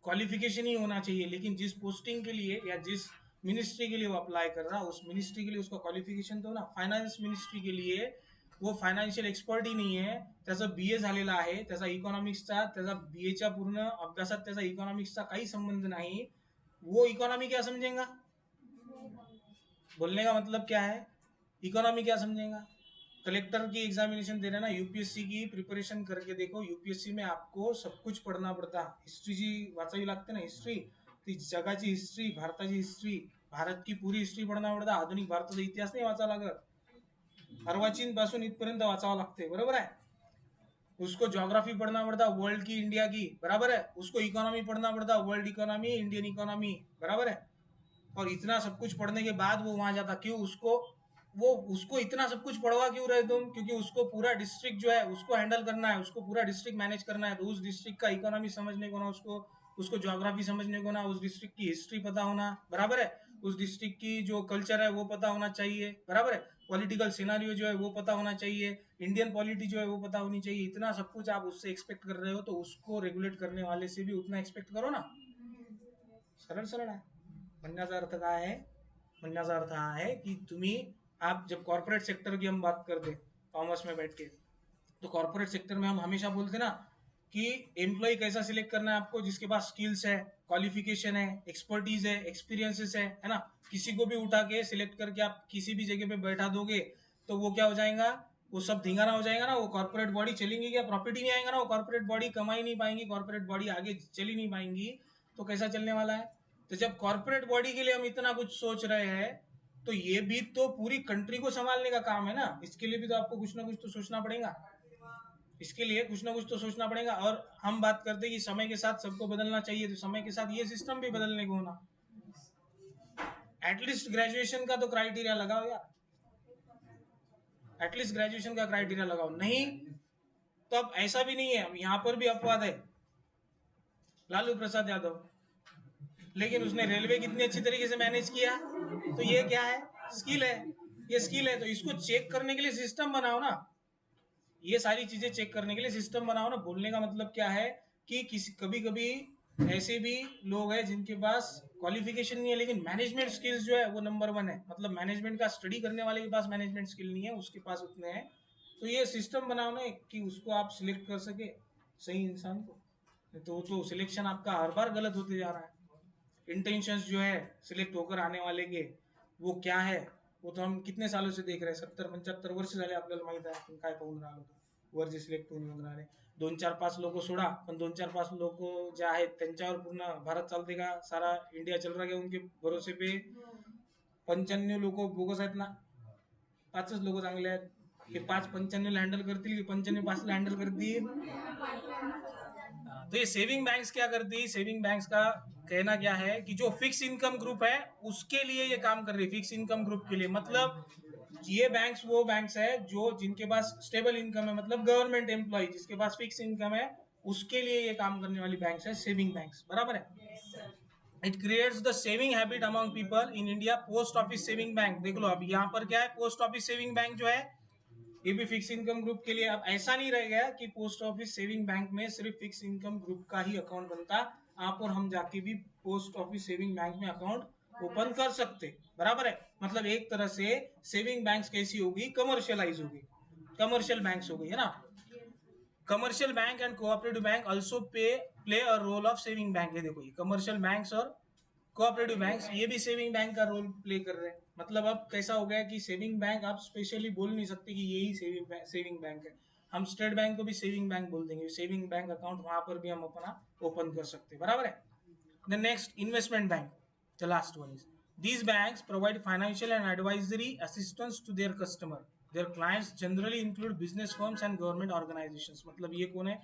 क्वालिफिकेशन ही होना चाहिए, लेकिन जिस पोस्टिंग के लिए या जिस मिनिस्ट्री के लिए वो अप्लाई कर रहा, उस मिनिस्ट्री के लिए उसका क्वालिफिकेशन तो ना। फाइनेंस मिनिस्ट्री के लिए वो फायनान्शियल एक्सपर्टही नाही आहे, त्याचं BA झालेला आहे, त्याचा इकॉनॉमिक्सचा त्याचा BAच्या पूर्ण अभ्यासात त्याचा इकॉनॉमिक्सचा काही संबंध नाही, वो इकोनॉमी क्या समझेगा? बोलने का मतलब क्या है, इकोनॉमी क्या समझेगा? कलेक्टर की एग्जामिनेशन दे रहे ना, यूपीएससी की प्रिपरेशन करके देखो, यूपीएससी में आपको सब कुछ पढ़ना पडता. हिस्ट्री जी वाचावी लागते ना, हिस्ट्री, ती जगाची हिस्ट्री, भारताची हिस्ट्री, भारत की पूरी हिस्ट्री पढ़ना पडता. आधुनिक भारताचा इतिहास नाही वाचावा लागत, अर्वाचीन पासून इथपर्यंत वाचावं लागते, बरोबर आहे. उसको ज्योग्राफी पढ़ना पड़ता वर्ल्ड की, इंडिया की, बराबर है. उसको इकोनॉमी पढ़ना पड़ता, वर्ल्ड इकोनॉमी, इंडियन इकोनॉमी, बराबर है. और इतना सब कुछ पढ़ने के बाद वो वहां जाता, क्यों? उसको इतना सब कुछ पढ़वा क्यों रहे तुम? क्योंकि उसको पूरा डिस्ट्रिक्ट जो है उसको हैंडल करना है, उसको पूरा डिस्ट्रिक्ट मैनेज करना है. तो उस डिस्ट्रिक्ट का इकोनॉमी समझने को ना, उसको ज्योग्राफी समझने को ना, उस डिस्ट्रिक्ट की हिस्ट्री पता होना, बराबर है. उस डिस्ट्रिक्ट की जो कल्चर है वो पता होना चाहिए, बराबर है. पॉलिटिकल सिनारियो जो है वो पता होना चाहिए, इंडियन पॉलिटी जो है वो पता होनी चाहिए. इतना सब कुछ आप उससे एक्सपेक्ट कर रहे हो, तो उसको रेगुलेट करने वाले से भी उतना एक्सपेक्ट करो ना. सरळ सरळ आहे. म्हणण्याचा अर्थ काय आहे? म्हणण्याचा अर्थ हा है कि तुम्ही, आप जब कॉर्पोरेट सेक्टर की हम बात करते कॉमर्स में बैठ के, तो कॉर्पोरेट सेक्टर में हम हमेशा बोलते ना कि एम्प्लॉय कैसा सिलेक्ट करना है आपको, जिसके पास स्किल्स है, क्वालिफिकेशन है, एक्सपर्टीज है, एक्सपीरियंसेस है ना. किसी को भी उठा के सिलेक्ट करके आप किसी भी जगह पे बैठा दोगे तो वो क्या हो जाएगा, वो सब धिंगाना हो जाएगा ना. वो कॉर्पोरेट बॉडी चलेंगी क्या? प्रॉफिट ही नहीं आएगा ना. वो कॉर्पोरेट बॉडी कमाई नहीं पाएंगी, कॉर्पोरेट बॉडी आगे चली नहीं पाएंगी, तो कैसा चलने वाला है. तो जब कॉर्पोरेट बॉडी के लिए हम इतना कुछ सोच रहे हैं, तो ये भी तो पूरी कंट्री को संभालने का काम है ना. इसके लिए भी तो आपको कुछ ना कुछ तो सोचना पड़ेगा, इसके लिए कुछ ना कुछ तो सोचना पड़ेगा. और हम बात करते हैं कि समय के साथ सबको बदलना चाहिए, तो समय के साथ ये सिस्टम भी बदलने को होना. एटलीस्ट ग्रेजुएशन का तो क्राइटेरिया लगाओ यार, एटलीस्ट ग्रेजुएशन का क्राइटेरिया लगाओ. नहीं तो अब ऐसा भी नहीं है, अब यहाँ पर भी अपवाद है, लालू प्रसाद यादव, लेकिन उसने रेलवे कितनी अच्छी तरीके से मैनेज किया. तो ये क्या है, स्किल है, ये स्किल है. तो इसको चेक करने के लिए सिस्टम बनाओ ना, ये सारी चीजें चेक करने के लिए सिस्टम बनाओ ना. बोलने का मतलब क्या है कि किसी कभी कभी ऐसे भी लोग हैं जिनके पास क्वालिफिकेशन नहीं है, लेकिन मैनेजमेंट स्किल्स जो है वो नंबर 1 है. मतलब मैनेजमेंट का स्टडी करने वाले के पास मैनेजमेंट स्किल नहीं है, उसके पास उतने हैं. तो ये सिस्टम बनाओ ना कि उसको आप सिलेक्ट कर सके सही इंसान को. तो सिलेक्शन आपका हर बार गलत होते जा रहा है. इंटेंशंस जो है सिलेक्ट होकर आने वाले के, वो क्या है, वो तो हम कितने सालों से देख रहे हैं. 70-75 वर्ष झाले आपल्याला माहित आहे आपण काय पाहून राहिलो. वर जे सिलेक्ट होऊन येऊन राहिले 2-4-5 लोक सोडा, पण 2-4-5 लोक जे आहेत त्यांच्यावर पूर्ण भारत चालते का? सारा इंडिया चल रहा है उनके भरोसे पे. 95 लोक बोगस आहेत ना, 5च लोक चांगले आहेत. हे 5 95 हँडल करतील की 95 5 हँडल करतील? तो ये सेविंग बैंक्स क्या करती है, सेविंग बैंक्स का कहना क्या है कि जो फिक्स इनकम ग्रुप है उसके लिए ये काम कर रही है. फिक्स इनकम ग्रुप के लिए मतलब ये बैंक्स वो बैंक्स है जो जिनके पास स्टेबल इनकम है, मतलब गवर्नमेंट एम्प्लॉय जिसके पास फिक्स इनकम है, उसके लिए ये काम करने वाली बैंक्स है सेविंग बैंक्स, बराबर है. It creates the saving habit among people in India. Post office saving bank देख लो, अब यहाँ पर क्या है, पोस्ट ऑफिस सेविंग बैंक जो है ये भी फिक्स इनकम ग्रुप के लिए. अब ऐसा नहीं रह गया कि पोस्ट ऑफिस सेविंग बैंक में सिर्फ फिक्स इनकम ग्रुप का ही अकाउंट बनता. आप और हम जाके भी पोस्ट ऑफिस सेविंग बैंक में अकाउंट ओपन कर सकते, बराबर है. मतलब एक तरह से सेविंग बैंक कैसी होगी, कमर्शियलाइज होगी, कमर्शियल बैंक हो गई है ना. Commercial bank and cooperative bank also play a role of saving bank है. देखो ये कमर्शियल बैंक्स और कोऑपरेटिव बैंक्स ये भी सेविंग बैंक का रोल प्ले कर रहे हैं. मतलब अब कैसा हो गया कि सेविंग बैंक आप स्पेशली बोल नहीं सकते कि यही सेविंग बैंक है. हम स्टेट बैंक को भी सेविंग बैंक बोल देंगे, सेविंग बैंक अकाउंट वहां पर भी हम अपना ओपन कर सकते हैं, बराबर है. The next investment bank, the last one is these banks provide financial and advisory assistance to their customer. Their clients generally include business firms and government organizations. मतलब ये कौन है,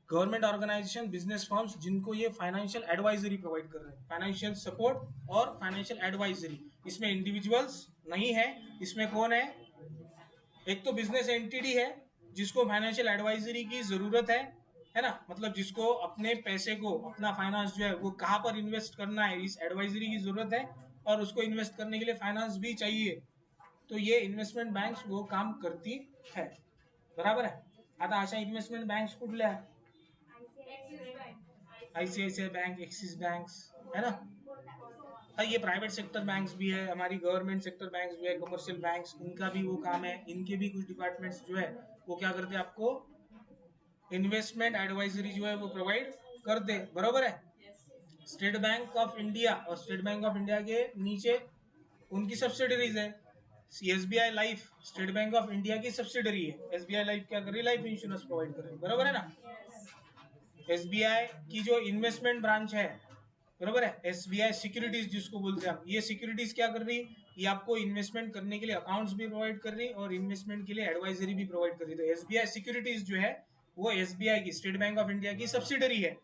गवर्नमेंट ऑर्गेनाइजेशन, बिजनेस फर्म्स, जिनको ये financial advisory provide कर रहे हैं, financial support और फाइनेंशियल एडवाइजरी. इसमें इंडिविजुअल्स नहीं है, इसमें कौन है, एक तो बिजनेस एंटिटी है जिसको फाइनेंशियल एडवाइजरी की जरूरत है ना. मतलब जिसको अपने पैसे को, अपना फाइनेंस जो है वो कहाँ पर इन्वेस्ट करना है, इस एडवाइजरी की जरूरत है. और उसको इन्वेस्ट करने के लिए फाइनेंस भी चाहिए. तो ये इन्वेस्टमेंट बैंक्स वो काम करती है, बराबर है. आता अशा इन्वेस्टमेंट बँक्स कुठल्या आहे, ICICI बैंक, एक्सिस बैंक है ना. हाँ, ये प्राइवेट सेक्टर बैंक्स भी है, हमारी गवर्नमेंट सेक्टर बैंक्स भी है, कमर्शियल बैंक्स, इनका भी वो काम है, इनके भी कुछ डिपार्टमेंट्स जो है वो क्या करते हैं, आपको इन्वेस्टमेंट एडवाइजरी जो है वो प्रोवाइड करते हैं, बरोबर है। स्टेट बैंक ऑफ इंडिया, और स्टेट बैंक ऑफ इंडिया के नीचे उनकी सब्सिडरीज है। SBI life state bank of India की सब्सिडरी है। एसबीआई लाइफ क्या कर रही है, लाइफ इंश्योरेंस प्रोवाइड कर रही है, बरोबर है ना। एसबीआई की जो इन्वेस्टमेंट ब्रांच है, बरोबर है, एसबीआई सिक्योरिटीज जिसको बोलते हैं हम, ये सिक्योरिटीज क्या कर रही है, ये आपको इन्वेस्टमेंट करने के लिए अकाउंट्स भी प्रोवाइड कर रही है और इन्वेस्टमेंट के लिए एडवाइजरी भी प्रोवाइड कर रही है। तो एसबीआई सिक्योरिटीज जो है वो एसबीआई की, स्टेट बैंक ऑफ इंडिया की सब्सिडरी है,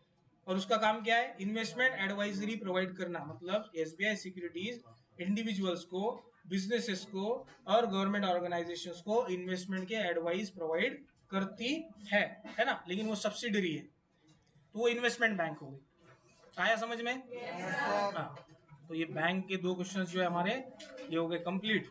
और उसका काम क्या है, इन्वेस्टमेंट एडवाइजरी प्रोवाइड करना। मतलब एसबीआई सिक्योरिटीज इंडिविजुअल्स को, बिजनेसेस को और गवर्नमेंट ऑर्गेनाइजेशंस को इन्वेस्टमेंट के एडवाइस प्रोवाइड करती है ना, लेकिन वो सब्सिडरी है, तो वो इन्वेस्टमेंट बैंक हो गई। आया समझ में? हाँ, तो ये बैंक के 2 क्वेश्चंस जो है हमारे ये हो गए कंप्लीट।